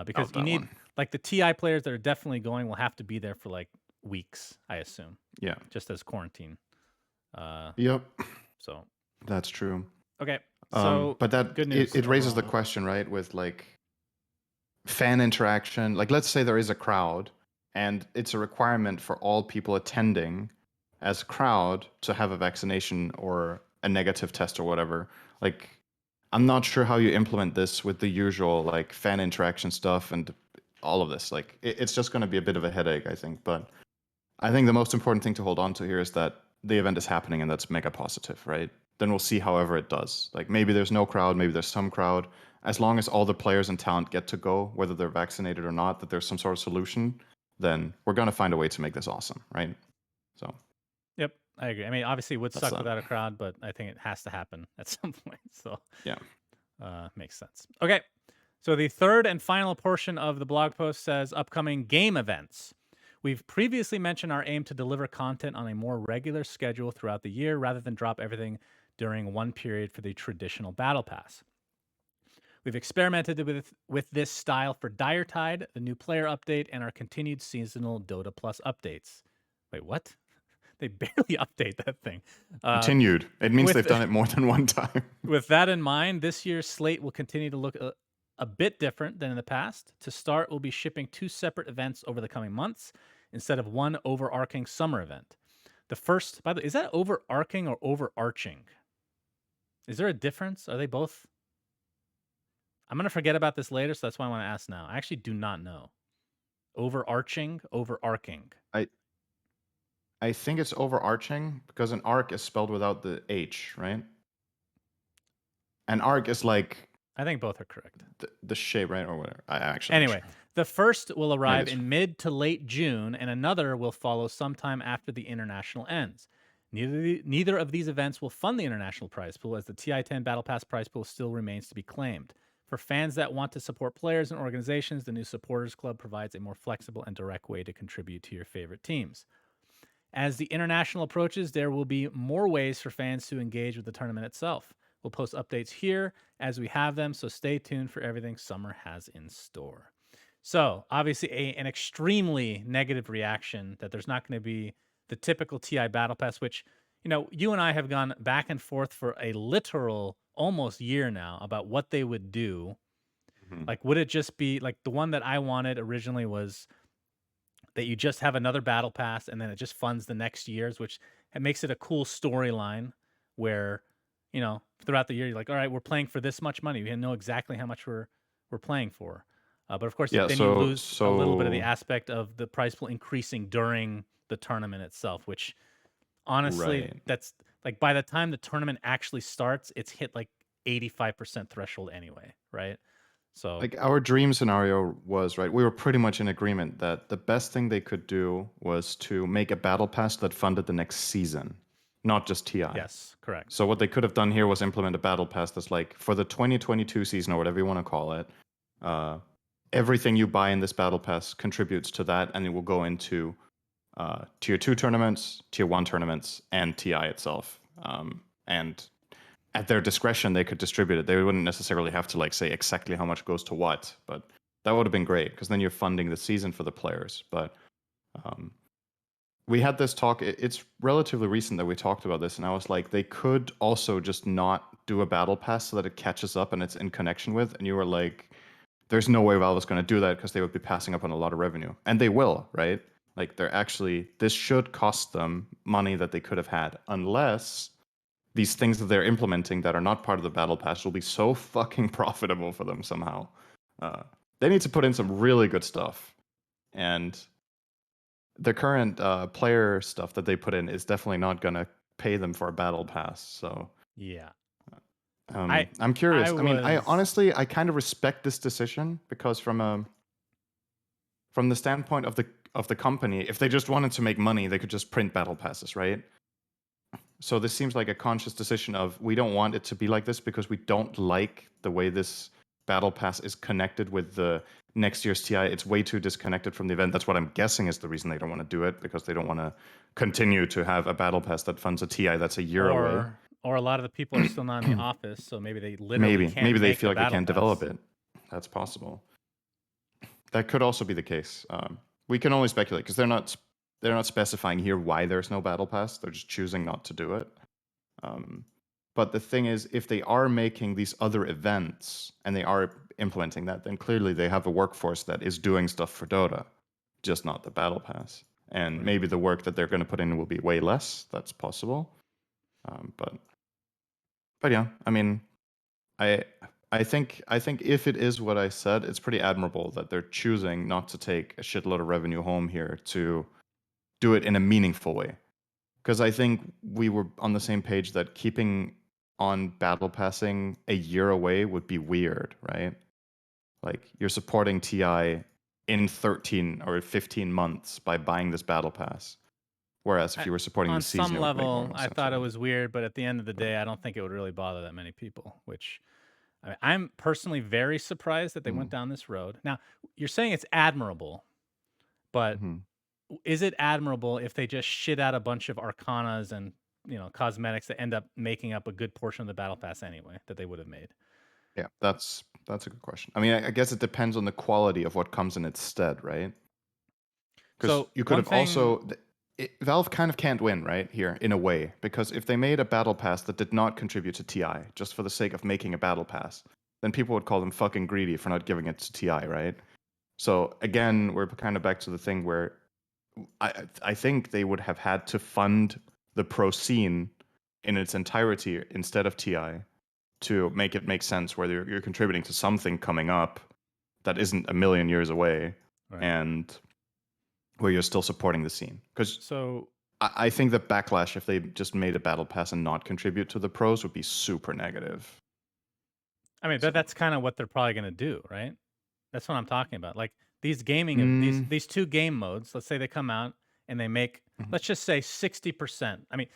because Doubt you that need one. like the TI players that are definitely going will have to be there for like weeks, I assume, Yeah. just as quarantine. Uh, Yep. so That's true. okay, so But that good news it raises the overall. question, right, with like fan interaction. Like let's say there is a crowd and it's a requirement for all people attending as a crowd to have a vaccination or a negative test or whatever. Like I'm not sure how you implement this with the usual like fan interaction stuff and all of this. Like it's just going to be a bit of a headache, I think. But I think the most important thing to hold on to here is that the event is happening and that's mega positive, right? Then we'll see however it does. Like maybe there's no crowd, maybe there's some crowd. As long as all the players and talent get to go, whether they're vaccinated or not, that there's some sort of solution, then we're going to find a way to make this awesome, right? So Yep, I agree. I mean, obviously, it would that's suck that. without a crowd, but I think it has to happen at some point. So Yeah. makes sense. Okay, so the third and final portion of the blog post says upcoming game events. We've previously mentioned our aim to deliver content on a more regular schedule throughout the year rather than drop everything during one period for the traditional battle pass. We've experimented with this style for Dire Tide, the new player update, and our continued seasonal Dota Plus updates. Wait, what? They barely update that thing. Continued. It means With they've done it more than one time. with that in mind, this year's slate will continue to look a bit different than in the past. To start, we'll be shipping 2 separate events over the coming months instead of one overarching summer event. The first, by the way, is that overarching or overarching? Is there a difference? Are they both? I'm going to forget about this later, so that's why I want to ask now. I actually do not know. Overarching, overarching. I think it's overarching because an arc is spelled without the H, right? An arc is like I think both are correct. the shape, right? Or whatever. I actually not Anyway, sure. the first will Maybe arrive it's in mid to late June, and another will follow sometime after the international ends. Neither of these events will fund the international prize pool, as the TI-10 Battle Pass prize pool still remains to be claimed. For fans that want to support players and organizations, the new Supporters Club provides a more flexible and direct way to contribute to your favorite teams. As the international approaches, there will be more ways for fans to engage with the tournament itself. We'll post updates here as we have them, so stay tuned for everything summer has in store. So, obviously, an extremely negative reaction that there's not going to be the typical TI Battle Pass, which, you and I have gone back and forth for a literal almost year now about what they would do. Mhm. Like, would it just be like the one that I wanted originally was that you just have another battle pass and then it just funds the next years, which it makes it a cool storyline where, throughout the year you're like, all right, we're playing for this much money. We know exactly how much we're playing for. But of course, Yeah, then you so lose a little bit of the aspect of the prize pool increasing during the tournament itself, which honestly, right. that's like by the time the tournament actually starts, it's hit like 85% threshold anyway, right? So Like our dream scenario was, right, we were pretty much in agreement that the best thing they could do was to make a battle pass that funded the next season, not just TI. yes, correct. So what they could have done here was implement a battle pass that's like for the 2022 season or whatever you want to call it. Everything you buy in this battle pass contributes to that, and it will go into tier 2 tournaments, tier 1 tournaments, and TI itself. And at their discretion, they could distribute it. They wouldn't necessarily have to like say exactly how much goes to what, but that would have been great because then you're funding the season for the players. But um, we had this talk. It's relatively recent that we talked about this, and I was like, they could also just not do a battle pass so that it catches up and it's in connection with. And you were like, there's no way Valve is going to do that because they would be passing up on a lot of revenue, and they will, right? Like they're actually this should cost them money that they could have had unless these things that they're implementing that are not part of the battle pass will be so fucking profitable for them somehow. Uh, they need to put in some really good stuff, and the current player stuff that they put in is definitely not going to pay them for a battle pass. So Yeah. I I'm I curious. I mean, I was honestly I kind of respect this decision because from the standpoint of the company, if they just wanted to make money, they could just print battle passes, right? So this seems like a conscious decision of we don't want it to be like this because we don't like the way this battle pass is connected with the next year's TI. It's way too disconnected from the event. That's what I'm guessing is the reason they don't want to do it, because they don't want to continue to have a battle pass that funds a TI that's a year away. or a lot of the people are still not in the office, so maybe they literally can't Maybe they make feel the like they battle can't develop pass. it. That's possible. That could also be the case. We can only speculate because they're not specifying here why there's no battle pass. They're just choosing not to do it. But the thing is, if they are making these other events and they are implementing that, then clearly they have a workforce that is doing stuff for Dota, just not the battle pass. And Right. maybe the work that they're going to put in will be way less. That's possible. But yeah, I mean, I I think if it is what I said, it's pretty admirable that they're choosing not to take a shitload of revenue home here to do it in a meaningful way. Because I think we were on the same page that keeping on battle passing a year away would be weird, right? Like you're supporting TI in 13 or 15 months by buying this battle pass. Whereas if I, you were supporting the on season, some it would make level, normal I sense, thought it right? was weird, but at the end of the But, day, I don't think it would really bother that many people, which I'm personally very surprised that they went mm, down this road. Now, you're saying it's admirable, but mhm. is it admirable if they just shit out a bunch of arcanas and, cosmetics that end up making up a good portion of the battle pass anyway that they would have made? Yeah, that's a good question. I mean, I guess it depends on the quality of what comes in its stead, right? Because So, you could one have thing also Valve kind of can't win, right? Here, in a way, because if they made a battle pass that did not contribute to TI just for the sake of making a battle pass, then people would call them fucking greedy for not giving it to TI, right? So again, we're kind of back to the thing where I think they would have had to fund the pro scene in its entirety instead of TI to make it make sense where you're contributing to something coming up that isn't a million years away Right. and where you're still supporting the scene. Because So I think the backlash if they just made a battle pass and not contribute to the pros would be super negative. I mean, So, that's kind of what they're probably going to do, right? That's what I'm talking about. Like these gaming of mm, these two game modes, let's say they come out and they make, mhm, let's just say 60%. I mean,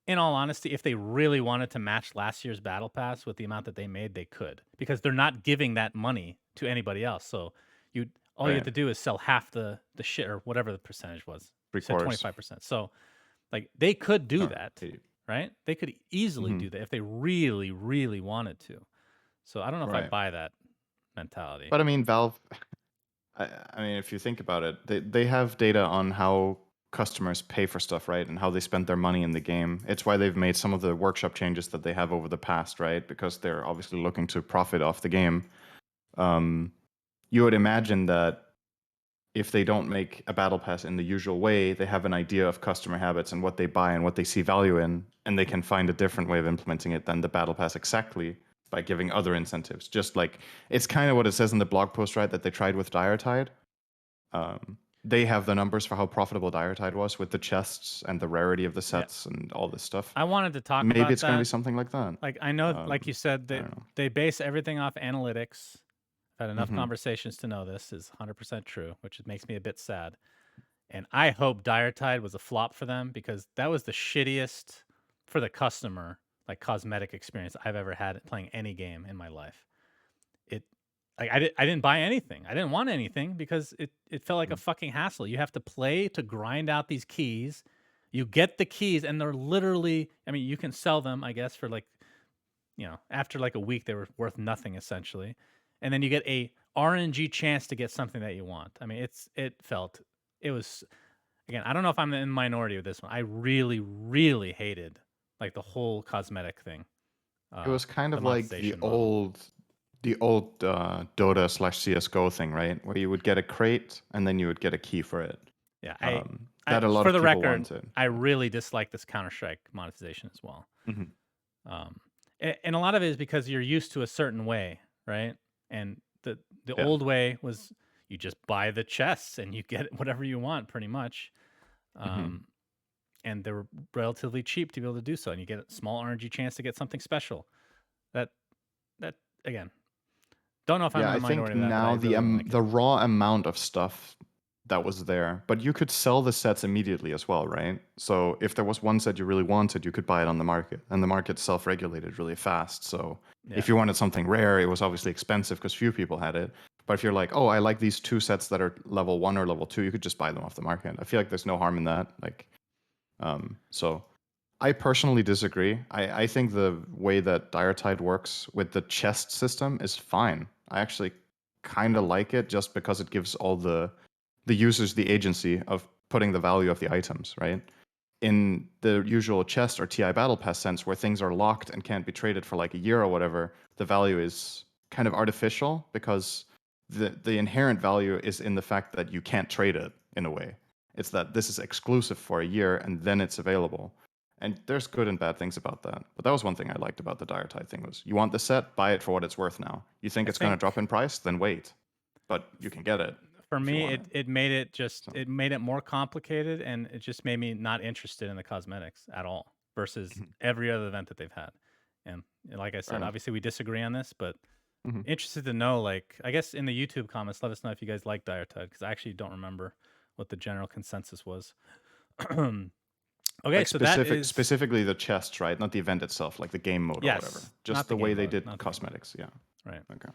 in all honesty, if they really wanted to match last year's battle pass with the amount that they made, they could, because they're not giving that money to anybody else. So you all you have right, to do is sell half the shit or whatever the percentage was. You said three-quarters. 25%. So like they could do Sorry. that, right? They could easily Mm-hmm. do that if they really, really wanted to. So I don't know if I Right. buy that mentality. But I mean, Valve, I mean, if you think about it, they have data on how customers pay for stuff, right? And how they spend their money in the game. It's why they've made some of the workshop changes that they have over the past, right? Because they're obviously looking to profit off the game. You would imagine that if they don't make a battle pass in the usual way, they have an idea of customer habits and what they buy and what they see value in, and they can find a different way of implementing it than the battle pass exactly by giving other incentives. Just like it's kind of what it says in the blog post, right? That they tried with Diretide. They have the numbers for how profitable Diretide was with the chests and the rarity of the Yeah. sets and all this stuff. I wanted to talk Maybe about it's going to be that. something like that. Like I know, like you said, I that don't know. they base everything off analytics. I've had enough Mm-hmm. conversations to know this is 100% true, which makes me a bit sad. And I hope Diretide was a flop for them because that was the shittiest for the customer, like cosmetic experience I've ever had playing any game in my life. It like I didn't buy anything. I didn't want anything because it felt like a fucking hassle. You have to play to grind out these keys. You get the keys and they're literally, I mean, you can sell them, I guess, for like, after like a week they were worth nothing essentially. And then you get a RNG chance to get something that you want. I mean, it was again, I don't know if I'm in the minority with this one. I really, really hated like the whole cosmetic thing. It was kind The of like monetization model. the old Dota slash CS:GO thing, right? Where you would get a crate and then you would get a key for it. Yeah, That a lot for of the people record, wanted. I really dislike this Counter Strike monetization as well. Hmm. And a lot of it is because you're used to a certain way, right? And the Yeah. old way was you just buy the chests and you get whatever you want, pretty much. Hmm. And they were relatively cheap to be able to do so, and you get a small RNG chance to get something special. That that again, don't know if I'm Yeah, in the I think minority of that, but I now really don't like it. the raw amount of stuff that was there, but you could sell the sets immediately as well, right? So if there was one set you really wanted, you could buy it on the market, and the market self-regulated really fast. So Yeah, if you wanted something rare, it was obviously expensive because few people had it. But if you're like, oh, I like these two sets that are level 1 or level 2, you could just buy them off the market. I feel like there's no harm in that. Like, so I personally disagree. I think the way that Diretide works with the chest system is fine. I actually kind of like it just because it gives all the users the agency of putting the value of the items, right? In the usual chest or TI Battle Pass sense, where things are locked and can't be traded for like a year or whatever, the value is kind of artificial because the inherent value is in the fact that you can't trade it in a way. It's that this is exclusive for a year and then it's available. And there's good and bad things about that. But that was one thing I liked about the Diretide thing was you want the set, buy it for what it's worth now. You think I it's going to think drop in price, then wait. But you can get it for if you me, want it. So, it made it more complicated, and it just made me not interested in the cosmetics at all versus mhm, every other event that they've had. And like I fair said, enough. obviously we disagree on this, but Hmm. interested to know, like, I guess in the YouTube comments, let us know if you guys like Diretide because I actually don't remember what the general consensus was. Okay, Like so that is specifically the chests, right? Not the event itself, like the game mode or whatever. yes, not Just the the way game they mode, did not the game mode. cosmetics. Yeah. Right. Okay.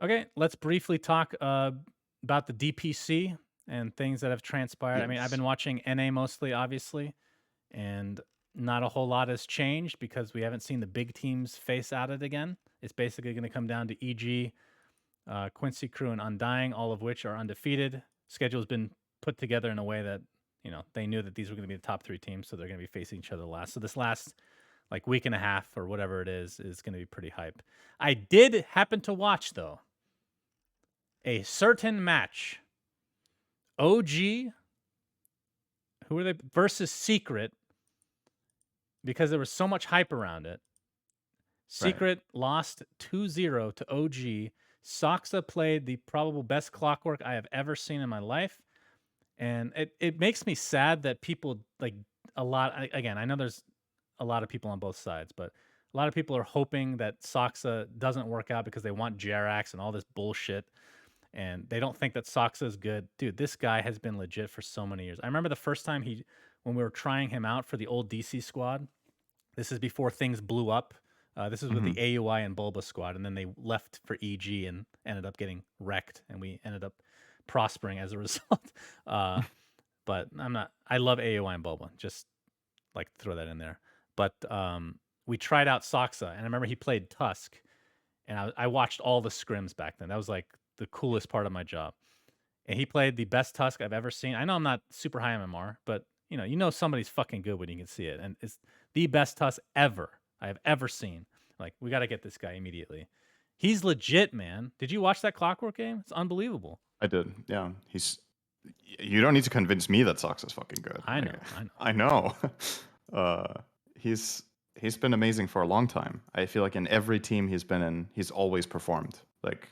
Okay, let's briefly talk about the DPC and things that have transpired. I mean, I've Yes. been watching NA mostly, obviously, and not a whole lot has changed because we haven't seen the big teams face at it again. It's basically going to come down to EG, Quincy Crew, and Undying, all of which are undefeated. Schedule's been put together in a way that they knew that these were going to be the top three teams, so they're going to be facing each other last. So this last like week and a half or whatever it is going to be pretty hype. I did happen to watch though a certain match. OG, who were they versus Secret, because there was so much hype around it. Right. Secret lost 2-0 to OG. Soxa played the probable best clockwork I have ever seen in my life. And it makes me sad that people like a lot. Again, I know there's a lot of people on both sides, but a lot of people are hoping that Soxa doesn't work out because they want Jerax and all this bullshit. And they don't think that Soxa is good. Dude, this guy has been legit for so many years. I remember the first time when we were trying him out for the old DC squad. This is before things blew up. This is with the AUI and Bulba squad, and then they left for EG and ended up getting wrecked, and we ended up prospering as a result. But I love AUI and Bulba. Just like to throw that in there. But we tried out Soxa, and I remember he played Tusk, and I watched all the scrims back then. That was like the coolest part of my job. And he played the best Tusk I've ever seen. I know I'm not super high MMR, but you know somebody's fucking good when you can see it, and it's the best Tusk ever I have ever seen. Like, we got to get this guy immediately. He's legit, man. Did you watch that Clockwork game? It's unbelievable. I did. Yeah, you don't need to convince me that Sox is fucking good. I know. I know. He's been amazing for a long time. I feel like in every team he's been in, he's always performed. Like,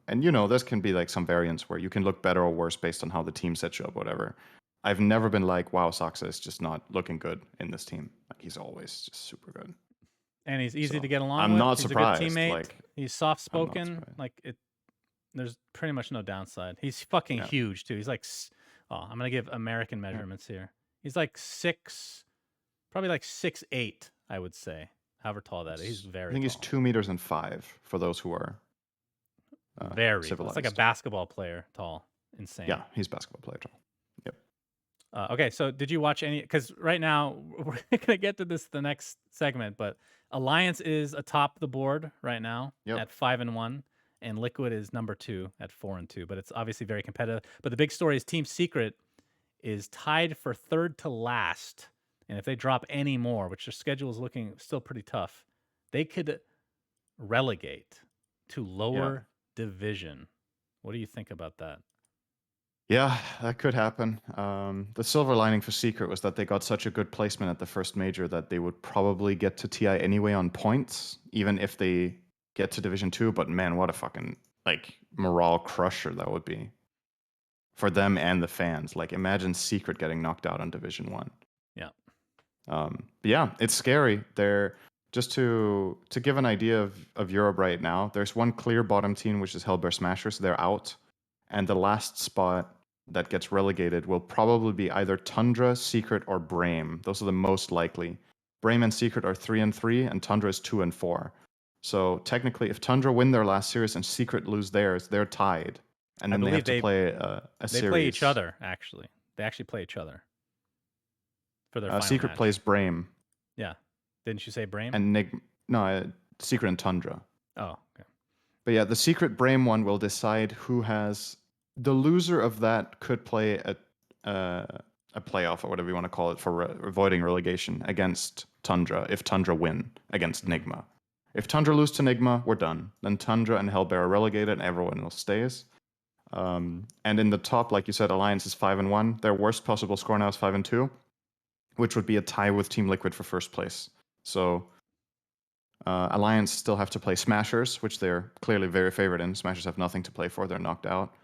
and this can be like some variance where you can look better or worse based on how the team sets you up, whatever. I've never been like, wow, Soxa is just not looking good in this team. Like, he's always just super good. And he's easy to get along I'm with. not He's surprised. a good teammate. Like, he's soft spoken. Like, there's pretty much no downside. He's fucking huge too. He's like, I'm gonna give American measurements here. He's like probably like 6'8", I would say. However tall that is. He's very. I think tall. he's 2 meters and 5 for those who are very civilized. It's like a basketball player tall. Insane. Yeah, he's a basketball player tall. Yep. Okay, so did you watch any? Because right now we're gonna get to the next segment, but Alliance is atop the board right now at 5-1, and Liquid is number 2 at 4-2. But it's obviously very competitive. But the big story is Team Secret is tied for third to last, and if they drop any more, which their schedule is looking still pretty tough, they could relegate to lower division. What do you think about that? Yeah, that could happen. The silver lining for Secret was that they got such a good placement at the first major that they would probably get to TI anyway on points, even if they get to Division 2. But man, what a fucking morale crusher that would be for them and the fans. Like, imagine Secret getting knocked out on Division 1. Yeah. Yeah, it's scary. Just to give an idea of Europe right now, there's one clear bottom team, which is Hellbear Smashers. They're out. And the last spot that gets relegated will probably be either Tundra, Secret, or Brame. Those are the most likely. Brame and Secret are 3-3, and Tundra is 2-4. So technically, if Tundra win their last series and Secret lose theirs, they're tied. And then they have to play a series. They play each other, actually. They actually play each other for their final Secret match. plays Brame. Yeah. Didn't you say Brame? And Secret and Tundra. Oh, okay. But yeah, the Secret Brame one will decide who has... The loser of that could play a playoff, or whatever you want to call it, for avoiding relegation against Tundra, if Tundra win against Nigma. If Tundra lose to Nigma, we're done. Then Tundra and Hellbear are relegated, and everyone else stays. And in the top, like you said, Alliance is 5-1. Their worst possible score now is 5-2, which would be a tie with Team Liquid for first place. So Alliance still have to play Smashers, which they're clearly very favored in. Smashers have nothing to play for. They're knocked out.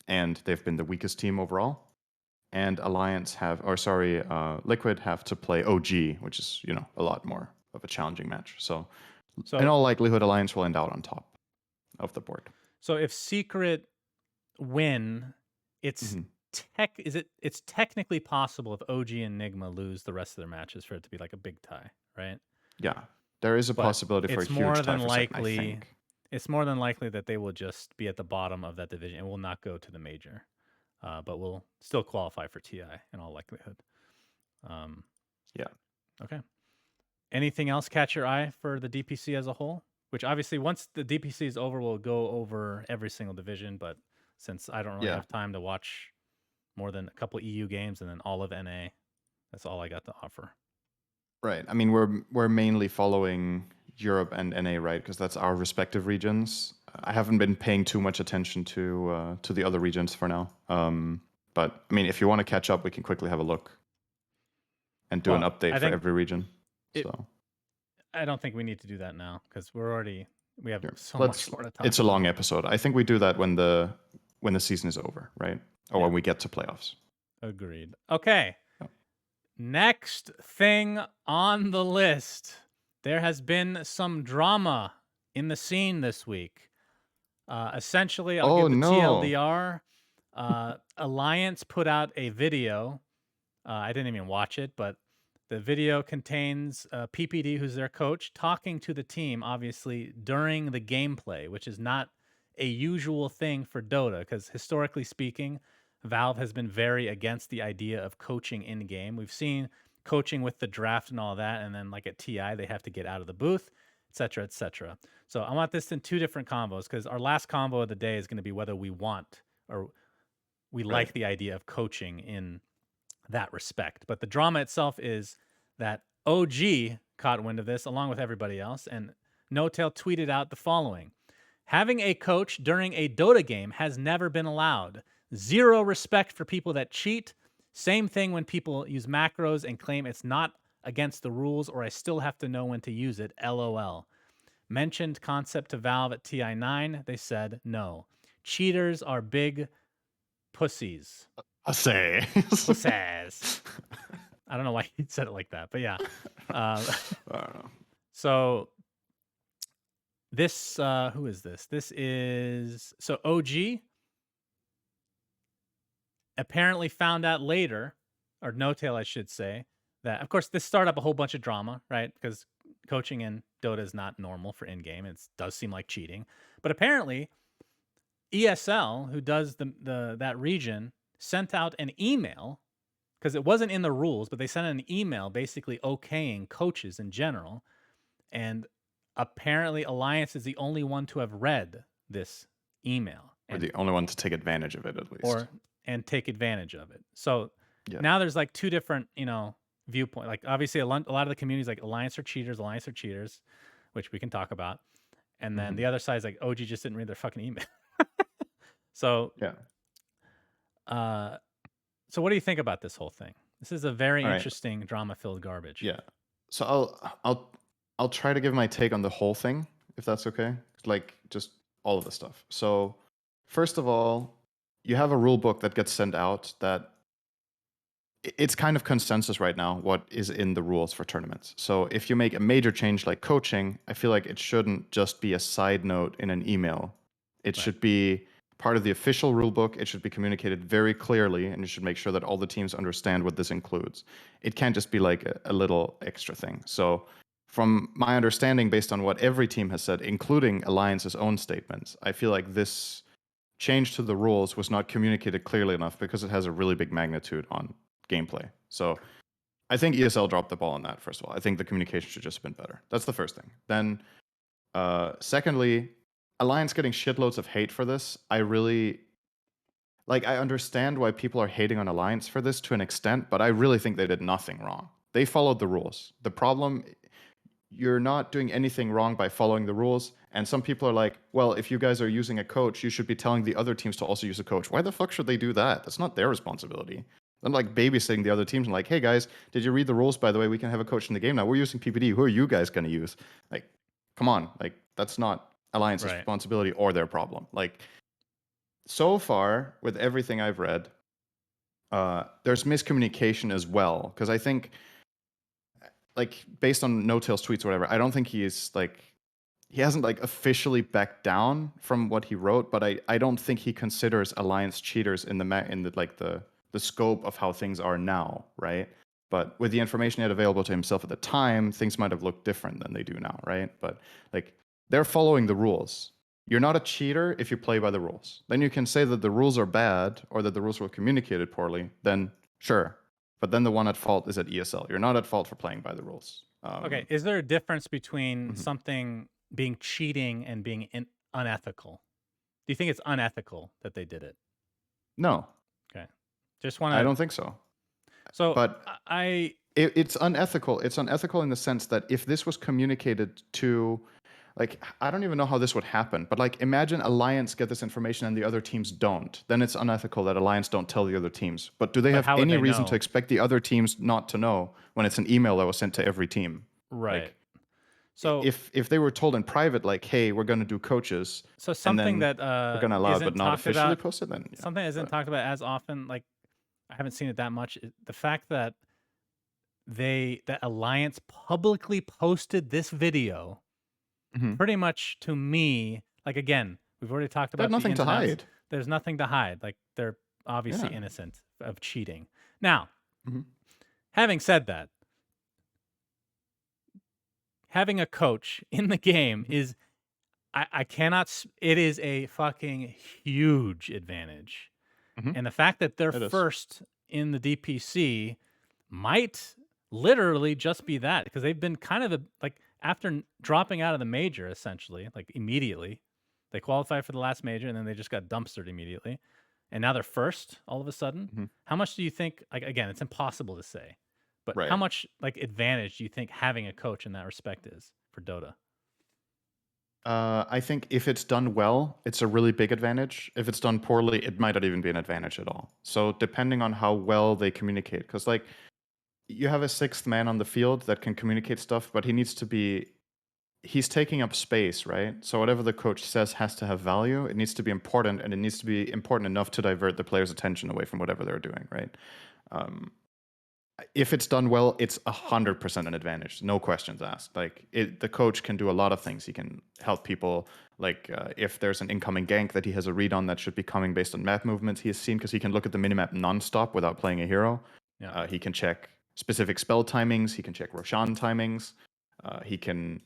And they've been the weakest team overall. And Liquid have to play OG, which is, a lot more of a challenging match. So in all likelihood, Alliance will end out on top of the board. So if Secret win, it's technically possible if OG and Nigma lose the rest of their matches for it to be like a big tie, right? Yeah, there is a possibility for a huge tie for second, I think. It's more than likely that they will just be at the bottom of that division and will not go to the major, but will still qualify for TI in all likelihood. Yeah. Okay. Anything else catch your eye for the DPC as a whole? Which obviously, once the DPC is over, we'll go over every single division. But since I don't really have time to watch more than a couple EU games and then all of NA, that's all I got to offer. Right. I mean, we're mainly following Europe and NA, right? Because that's our respective regions. I haven't been paying too much attention to the other regions for now. But I mean, if you want to catch up, we can quickly have a look and do an Well, update I for think every region. it. So I don't think we need to do that now because we have here, so much let's. more to talk It's a about. long episode. I think we do that when the season is over, right? Or Yeah. when we get to playoffs. Agreed. Okay. Yep. Next thing on the list. There has been some drama in the scene this week. Essentially, I'll Oh give the no! TLDR. Alliance put out a video. I didn't even watch it, but the video contains PPD, who's their coach, talking to the team, obviously, during the gameplay, which is not a usual thing for Dota, because historically speaking, Valve has been very against the idea of coaching in game. We've seen coaching with the draft and all that, and then like at TI, they have to get out of the booth, etc., etc. So I want this in two different combos because our last combo of the day is going to be whether we want or we Right. like the idea of coaching in that respect. But the drama itself is that OG caught wind of this along with everybody else, and No Tail tweeted out the following: having a coach during a Dota game has never been allowed. Zero respect for people that cheat. Same thing when people use macros and claim it's not against the rules or I still have to know when to use it. LOL. Mentioned concept to Valve at TI9. They said no. Cheaters are big pussies. I say. Pussies. I don't know why he said it like that, but yeah. I don't know. So this, who is this? This is, so OG apparently found out later, or No Tail, I should say, that of course this started up a whole bunch of drama, right? Because coaching in Dota is not normal for in-game. It does seem like cheating. But apparently ESL, who does the that region, sent out an email because it wasn't in the rules, but they sent an email basically okaying coaches in general. And apparently, Alliance is the only one to have read this email We're and the only one to take advantage of it, at least. take advantage of it. So Yeah. now there's like two different, viewpoint. Like obviously, a lot of the community is like Alliance are cheaters, which we can talk about. And then the other side is like OG just didn't read their fucking email. So Yeah. So what do you think about this whole thing? This is a very All right. interesting drama-filled garbage. Yeah. So I'll try to give my take on the whole thing, if that's okay. Like just all of the stuff. So first of all, you have a rule book that gets sent out that it's kind of consensus right now what is in the rules for tournaments. So if you make a major change like coaching, I feel like it shouldn't just be a side note in an email. It should be part of the official rule book. It should be communicated very clearly, and you should make sure that all the teams understand what this includes. It can't just be like a little extra thing. So from my understanding, based on what every team has said, including Alliance's own statements, I feel like this change to the rules was not communicated clearly enough because it has a really big magnitude on gameplay. So I think ESL dropped the ball on that, first of all. I think the communication should just have been better. That's the first thing. Then, secondly, Alliance getting shitloads of hate for this. I really, like, I understand why people are hating on Alliance for this to an extent, but I really think they did nothing wrong. They followed the rules. The problem, you're not doing anything wrong by following the rules. And some people are like, well, if you guys are using a coach, you should be telling the other teams to also use a coach. Why the fuck should they do that? That's not their responsibility. I'm like babysitting the other teams and like, hey guys, did you read the rules? By the way, we can have a coach in the game now. We're using PPD. Who are you guys going to use? Like, come on. Like, that's not Alliance's responsibility or their problem. Like, so far, with everything I've read, there's miscommunication as well. Because I think, like, based on No Tail's tweets or whatever, I don't think he hasn't like officially backed down from what he wrote, but I don't think he considers Alliance cheaters in the scope of how things are now, right? But with the information he had available to himself at the time, things might have looked different than they do now, right? But like they're following the rules. You're not a cheater if you play by the rules. Then you can say that the rules are bad or that the rules were communicated poorly, then sure. But then the one at fault is at ESL. You're not at fault for playing by the rules. Okay, is there a difference between something being cheating and being unethical? Do you think it's unethical that they did it? No. Okay. Just want to. I don't think so. So But I it's unethical. It's unethical in the sense that if this was communicated to, like, I don't even know how this would happen, but like, imagine Alliance get this information and the other teams don't. Then it's unethical that Alliance don't tell the other teams. But do they But have how would any they reason to know? expect the other teams not to know when it's an email that was sent to every team? Right. Like, So if they were told in private, like, hey, we're going to do coaches, so and something then that we're going to allow it, but isn't not talked officially about, post it, then yeah. something that isn't But talked about as often, like I haven't seen it that much, the fact that that Alliance publicly posted this video mhm. pretty much to me, like again, we've already talked They had about the nothing ins to and outs. hide. There's nothing to hide. Like they're obviously Yeah. innocent of cheating. Now, Mhm. having said that, having a coach in the game Mhm. is I cannot it is a fucking huge advantage. Mhm. And the fact that they're It is. first in the DPC might literally just be that because they've been kind of like after dropping out of the major essentially, like immediately. They qualified for the last major and then they just got dumpstered immediately. And now they're first all of a sudden. Mhm. How much do you think, like again, it's impossible to say, but how Right. much like advantage do you think having a coach in that respect is for Dota? I think if it's done well, it's a really big advantage. If it's done poorly, it might not even be an advantage at all. So depending on how well they communicate, because like you have a sixth man on the field that can communicate stuff, but he needs to be he's taking up space, right? So whatever the coach says has to have value. It needs to be important, and it needs to be important enough to divert the player's attention away from whatever they're doing, right? Um, if it's done well, it's 100% an advantage, no questions asked. Like the coach can do a lot of things. He can help people. Like if there's an incoming gank that he has a read on that should be coming based on map movements he has seen, because he can look at the minimap nonstop without playing a hero. Yeah. He can check specific spell timings. He can check Roshan timings. He can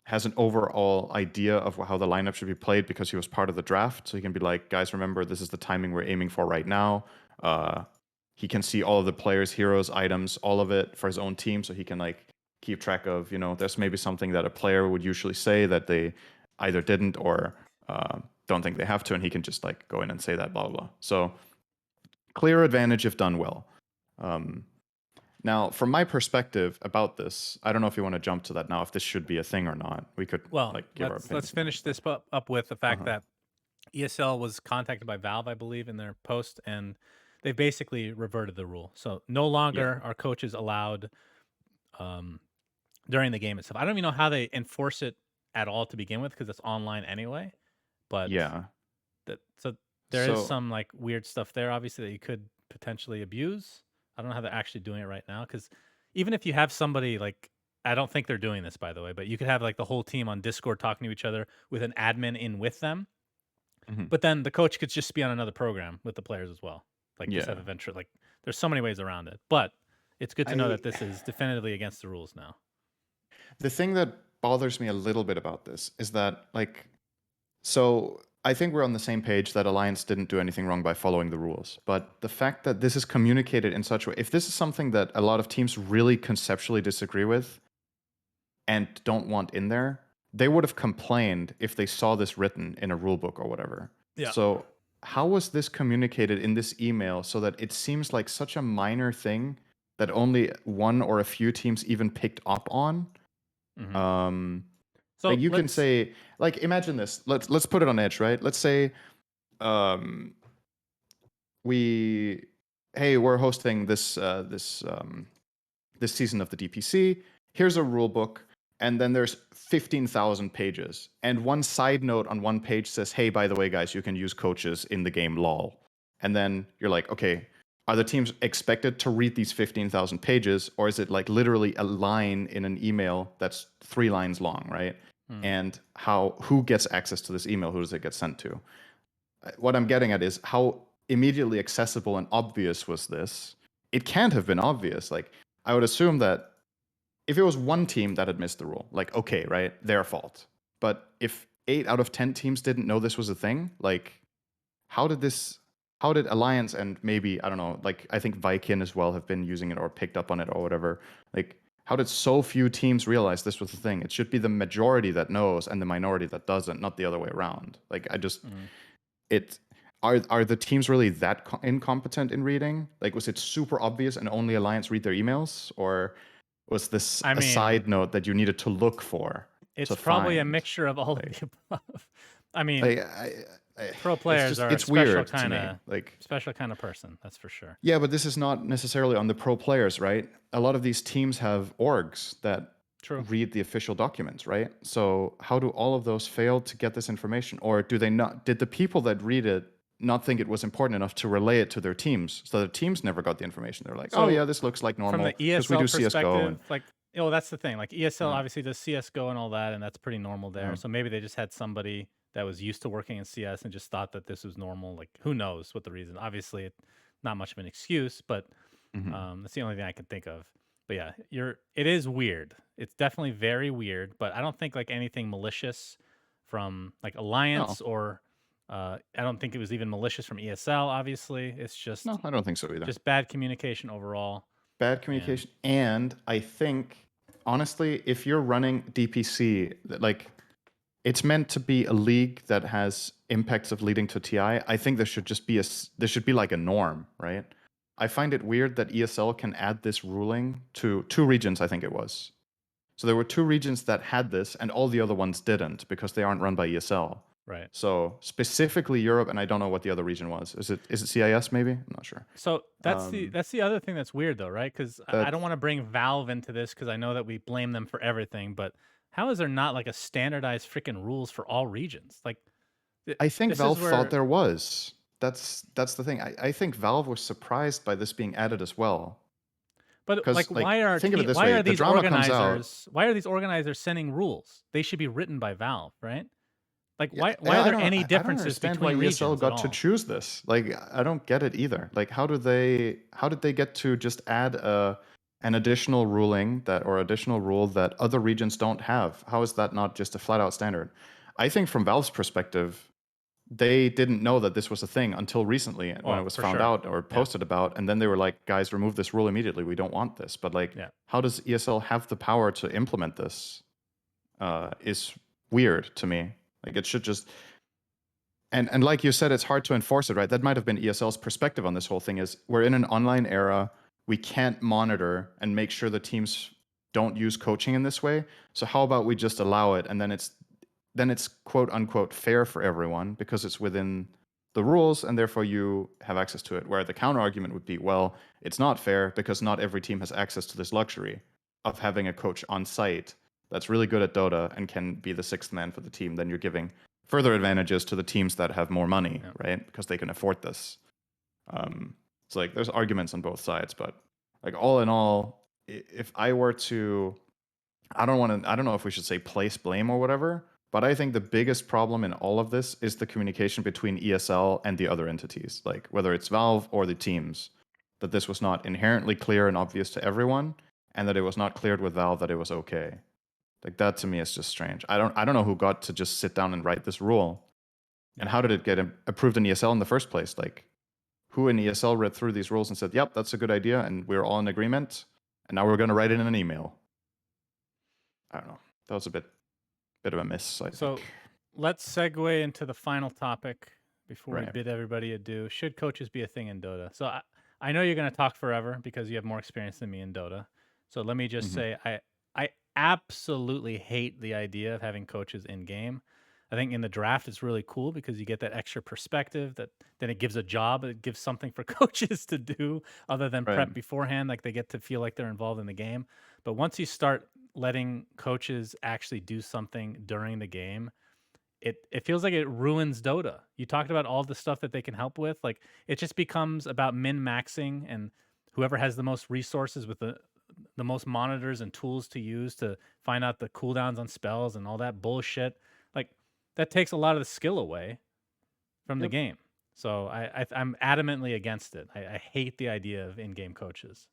has an overall idea of how the lineup should be played because he was part of the draft. So he can be like, guys, remember this is the timing we're aiming for right now. He can see all of the players, heroes, items, all of it for his own team, so he can like keep track of, there's maybe something that a player would usually say that they either didn't or don't think they have to, and he can just like go in and say that, blah blah blah. So clear advantage if done well. Um, Now, from my perspective about this, I don't know if you want to jump to that now, if this should be a thing or not. We could Well, like give our let's opinions on that, finish but this up with the fact uh-huh. that ESL was contacted by Valve, I believe, in their post, and they basically reverted the rule. So no Yeah. longer are coaches allowed um, during the game itself. I don't even know how they enforce it at all to begin with because it's online anyway. But Yeah. so there is So some like weird stuff there, obviously, that you could potentially abuse. I don't know how they're actually doing it right now because even if you have somebody like, I don't think they're doing this by the way, but you could have like the whole team on Discord talking to each other with an admin in with them. mhm. But then the coach could just be on another program with the players as well. Like just have Yeah. adventure. Like there's so many ways around it. But it's good to know I that this is definitively against the rules now. the thing that bothers me a little bit about this is that like so I think we're on the same page that Alliance didn't do anything wrong by following the rules. But the fact that this is communicated in such a way, if this is something that a lot of teams really conceptually disagree with and don't want in there, they would have complained if they saw this written in a rule book or whatever. Yeah. So how was this communicated in this email so that it seems like such a minor thing that only one or a few teams even picked up on? Hmm. Um, like So you can let's. say, like imagine this. Let's put it on edge, right? Let's say um, we, hey, we're hosting this season of the DPC. Here's a rule book, and then there's 15,000 pages. And one side note on one page says, "Hey, by the way, guys, you can use coaches in the game, lol." And then you're like, okay, are the teams expected to read these 15,000 pages, or is it like literally a line in an email that's 3 lines long, right? Hmm. And who gets access to this email? Who does it get sent to? What I'm getting at is how immediately accessible and obvious was this? It can't have been obvious. Like I would assume that if it was one team that had missed the rule, like okay, right, their fault. But if 8 out of 10 teams didn't know this was a thing, like how did this? How did Alliance and maybe I don't know, like I think Viking as well have been using it or picked up on it or whatever. Like how did so few teams realize this was a thing? It should be the majority that knows and the minority that doesn't, not the other way around. Like I just Hmm. it are the teams really that incompetent in reading? Like, was it super obvious and only Alliance read their emails, or was this I a mean, side note that you needed to look for to it's probably a find? mixture of all of Like, the above. I mean, like pro players are a it's weird to me. special kind of person, that's for sure. Yeah, but this is not necessarily on the pro players, right? A lot of these teams have orgs that True. read the official documents, right? So how do all of those fail to get this information? Or do they not, did the people that read it not think it was important enough to relay it to their teams? So the teams never got the information. They're like, oh yeah, So this looks like from the normal because we ESL do CSGO and perspective, like, oh, that's the thing. Like ESL yeah. obviously does CS:GO and all that, and that's pretty normal there. Yeah. So maybe they just had somebody that was used to working in CS and just thought that this was normal. Like, who knows what the reason? Obviously, not much of an excuse, but Mhm. that's the only thing I can think of. But yeah, it is weird. It's definitely very weird, but I don't think like anything malicious from like No, Alliance or I don't think it was even malicious from ESL. Obviously, it's no, I don't think so either. just bad communication overall. Bad And communication. And I think, honestly, if you're running DPC, like, it's meant to be a league that has impacts of leading to TI. I think there should just be there should be like a norm, right? I find it weird that ESL can add this ruling to 2 regions, I think it was. So there were 2 regions that had this, and all the other ones didn't because they aren't run by ESL. right. So specifically Europe, and I don't know what the other region was. Is it CIS maybe? I'm not sure. So Um, that's the other thing that's weird though, right? Because I that don't want to bring Valve into this because I know that we blame them for everything, but how is there not like a standardized freaking rules for all regions? Like I think this is Valve thought where, there was. That's the thing. I think Valve was surprised by this being added as well. but like, Because, like, think of it this why way: are the these drama comes out. organizers? Why are these organizers sending rules? They should be written by Valve, right? Like, Yeah, why are there any I don't differences understand why between ESL regions at got to all? choose this. Like, I don't get it either. Like, how did they get to just add an additional ruling that or additional rule that other regions don't have? How is that not just a flat out standard? I think from Valve's perspective, they didn't know that this was a thing until recently when it Well, was for found sure. out or Yeah, posted about, and then they were like, guys, remove this rule immediately. We don't want this. But like, yeah. how does ESL have the power to implement this? Is weird to me. Like, it should just, and like you said, it's hard to enforce it, right? That might have been ESL's perspective on this whole thing. Is we're in an online era, we can't monitor and make sure the teams don't use coaching in this way. So how about we just allow it, and then it's quote unquote fair for everyone because it's within the rules and therefore you have access to it. Where the counter argument would be, well, it's not fair because not every team has access to this luxury of having a coach on site that's really good at Dota and can be the sixth man for the team. Then you're giving further advantages to the teams that have more money, Yeah. right? Because they can afford this. It's like there's arguments on both sides, but like all in all, if I were to, I don't know if we should say place blame or whatever, but I think the biggest problem in all of this is the communication between ESL and the other entities, like whether it's Valve or the teams, that this was not inherently clear and obvious to everyone, and that it was not cleared with Valve that it was okay. Like, that to me is just strange. I don't know who got to just sit down and write this rule, and Yeah. how did it get approved in ESL in the first place? Like, who in ESL read through these rules and said, "Yep, that's a good idea," and we're all in agreement, and now we're going to write it in an email? I don't know. That was a bit of a miss, I think. So let's segue into the final topic before we Right. bid everybody adieu. Should coaches be a thing in Dota? So I know you're going to talk forever because you have more experience than me in Dota. So let me just Mhm. say I absolutely hate the idea of having coaches in game. I think in the draft it's really cool because you get that extra perspective that then it gives a job, it gives something for coaches to do other than Right. prep beforehand. Like they get to feel like they're involved in the game. But once you start letting coaches actually do something during the game, it feels like it ruins Dota. You talked about all the stuff that they can help with. Like it just becomes about min maxing and whoever has the most resources with the most monitors and tools to use to find out the cooldowns on spells and all that bullshit. Like that takes a lot of the skill away from the Yep. game. So I'm adamantly against it. I hate the idea of in-game coaches.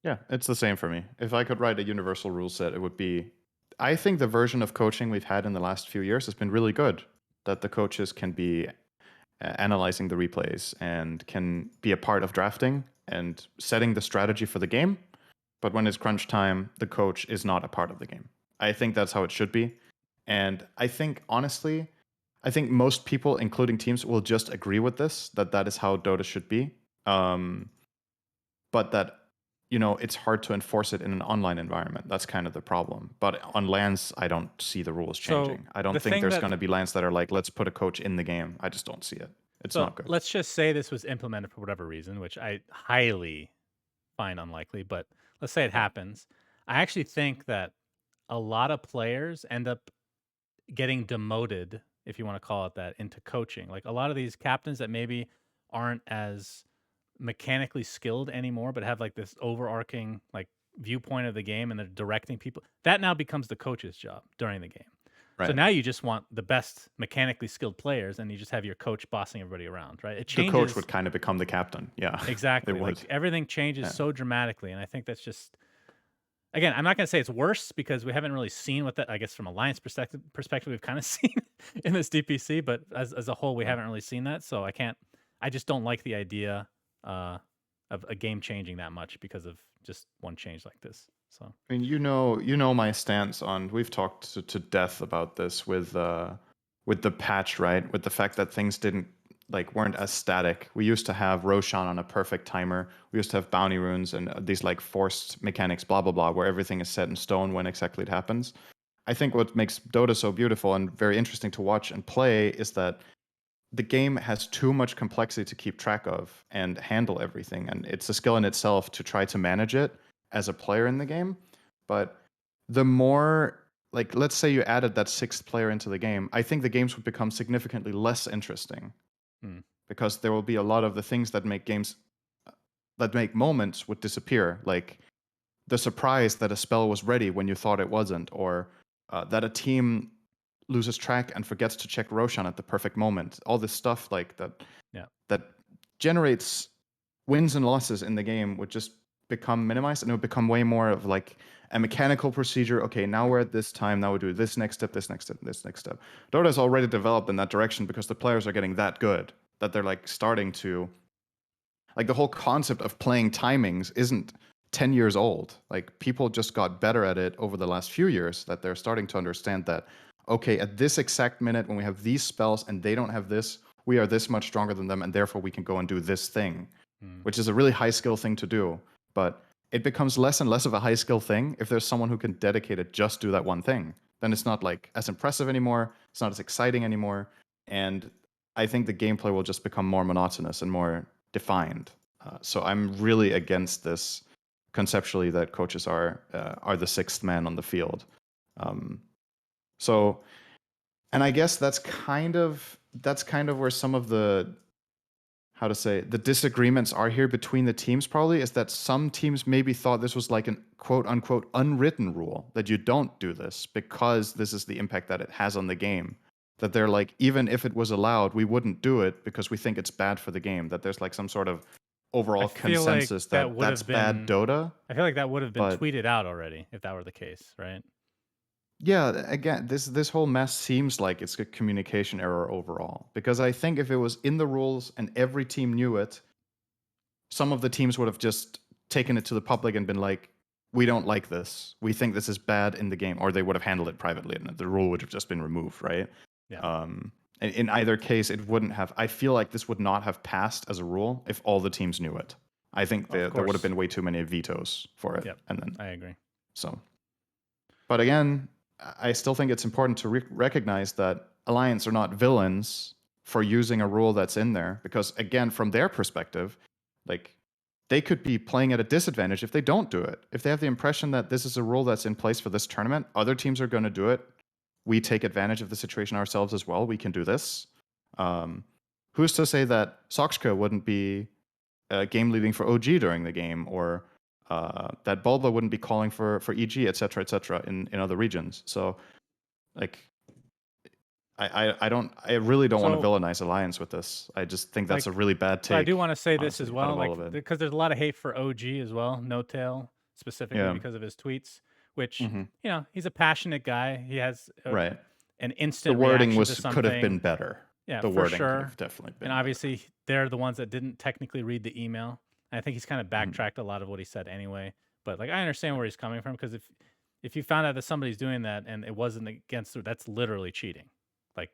Yeah, it's the same for me. If I could write a universal rule set, it would be, I think the version of coaching we've had in the last few years has been really good. That the coaches can be analyzing the replays and can be a part of drafting and setting the strategy for the game. But when it's crunch time, the coach is not a part of the game. I think that's how it should be. And I think, honestly, I think most people, including teams, will just agree with this, that that is how Dota should be. But that, it's hard to enforce it in an online environment. That's kind of the problem. But on LANs, I don't see the rules So changing. I the don't think thing there's that going to be LANs that are like, let's put a coach in the game. I just don't see it. It's so not good. let's just say this was implemented for whatever reason, which I highly find unlikely, but let's say it Yeah. happens. I actually think that a lot of players end up getting demoted, if you want to call it that, into coaching. Like a lot of these captains that maybe aren't as mechanically skilled anymore, but have like this overarching like viewpoint of the game and they're directing people. That now becomes the coach's job during the game. So Right. now you just want the best mechanically skilled players and you just have your coach bossing everybody around, right? It The coach changes would kind of become the captain. Yeah. It exactly. would. Like everything changes Yeah. so dramatically. And I think that's just again, I'm not going to say it's worse because we haven't really seen what that. I guess from Alliance perspective, we've kind of seen in this DPC, but as a whole, we Yeah. haven't really seen that. So I can't. I just don't like the idea uh, of a game changing that much because of just one change like this. So I mean, you know my stance on. We've talked to death about this with the patch, right? With the fact that things didn't weren't as static. We used to have Roshan on a perfect timer. We used to have bounty runes and these like forced mechanics, blah blah blah, where everything is set in stone when exactly it happens. I think what makes Dota so beautiful and very interesting to watch and play is that the game has too much complexity to keep track of and handle everything, and it's a skill in itself to try to manage it as a player in the game. But the more, like, let's say you added that sixth player into the game, I think the games would become significantly less interesting hmm. because there will be a lot of the things that make games, that make moments, would disappear, like the surprise that a spell was ready when you thought it wasn't, or that a team loses track and forgets to check Roshan at the perfect moment. All this stuff like that Yeah. that generates wins and losses in the game would just become minimized, and it would become way more of like a mechanical procedure. Okay, now we're at this time, now we do this next step, this next step, this next step. Dota is already developed in that direction because the players are getting that good that they're like starting to, like, the whole concept of playing timings isn't 10 years old. Like, people just got better at it over the last few years, that they're starting to understand that, okay, at this exact minute when we have these spells and they don't have this, we are this much stronger than them, and therefore we can go and do this thing, Hmm. which is a really high skill thing to do. But it becomes less and less of a high skill thing if there's someone who can dedicate it just do that one thing. Then it's not like as impressive anymore, it's not as exciting anymore, and I think the gameplay will just become more monotonous and more defined. So I'm really against this conceptually, that coaches are the sixth man on the field. Um, so, and I guess that's kind of where some of the, how to say, the disagreements are here between the teams. Probably is that some teams maybe thought this was like an quote unquote unwritten rule that you don't do this because this is the impact that it has on the game. That they're like, even if it was allowed, we wouldn't do it because we think it's bad for the game. That there's like some sort of I overall feel like consensus that that would that's have bad been. Dota. I feel like that would have been But tweeted out already if that were the case, right? yeah, again, this whole mess seems like it's a communication error overall. Because I think if it was in the rules and every team knew it, some of the teams would have just taken it to the public and been like, we don't like this. We think this is bad in the game. Or they would have handled it privately and the rule would have just been removed, right? Yeah. In either case, it wouldn't have. I feel like this would not have passed as a rule if all the teams knew it. I think Of there would have course. been way too many vetoes for it. Yep. And then, I agree. so. But again, I still think it's important to recognize that Alliance are not villains for using a rule that's in there. Because again, from their perspective, like, they could be playing at a disadvantage if they don't do it. If they have the impression that this is a rule that's in place for this tournament, other teams are going to do it. We take advantage of the situation ourselves as well. We can do this. Um, who's to say that Soxka wouldn't be game leading for OG during the game, or that Bulba wouldn't be calling for EG, etc., etc., in other regions? So, like, I really don't want to So villainize Alliance with this. I just think that's a like really bad so I do take, want to say this as honestly, out well, of all like of it. because there's a lot of hate for OG as well, No Tail specifically Yeah. because of his tweets, which Hmm. he's a passionate guy. He has Right. an The instant wording reaction to could have been something. better. Yeah, The for wording could sure. have definitely And been better. obviously, they're the ones that didn't technically read the email. And I think he's kind of Mhm. backtracked a lot of what he said anyway. But like, I understand where he's coming from because if you found out that somebody's doing that and it wasn't against, that's literally cheating. Like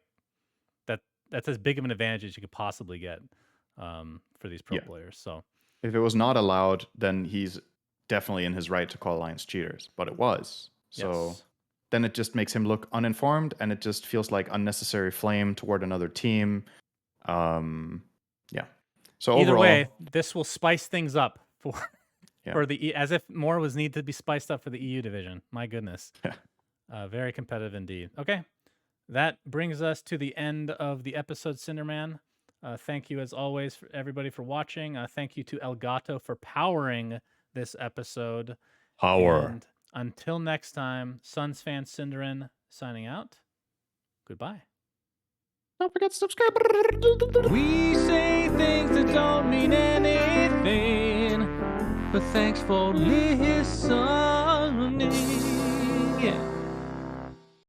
that's as big of an advantage as you could possibly get for these pro players. So if it was not allowed, then he's definitely in his right to call Alliance cheaters, but it was. So then it just makes him look uninformed, and it just feels like unnecessary flame toward another team. Yeah. So either overall, way, this will spice things up for Yeah. for the as if more was needed to be spiced up for the EU division. My goodness, very competitive indeed. Okay, that brings us to the end of the episode, Cinderman. Thank you as always for everybody for watching. Thank you to Elgato for powering this episode. And until next time, Suns fan Cinderin signing out. Goodbye. Don't forget to subscribe. We say things that don't mean anything, but thanks for listening. Yeah.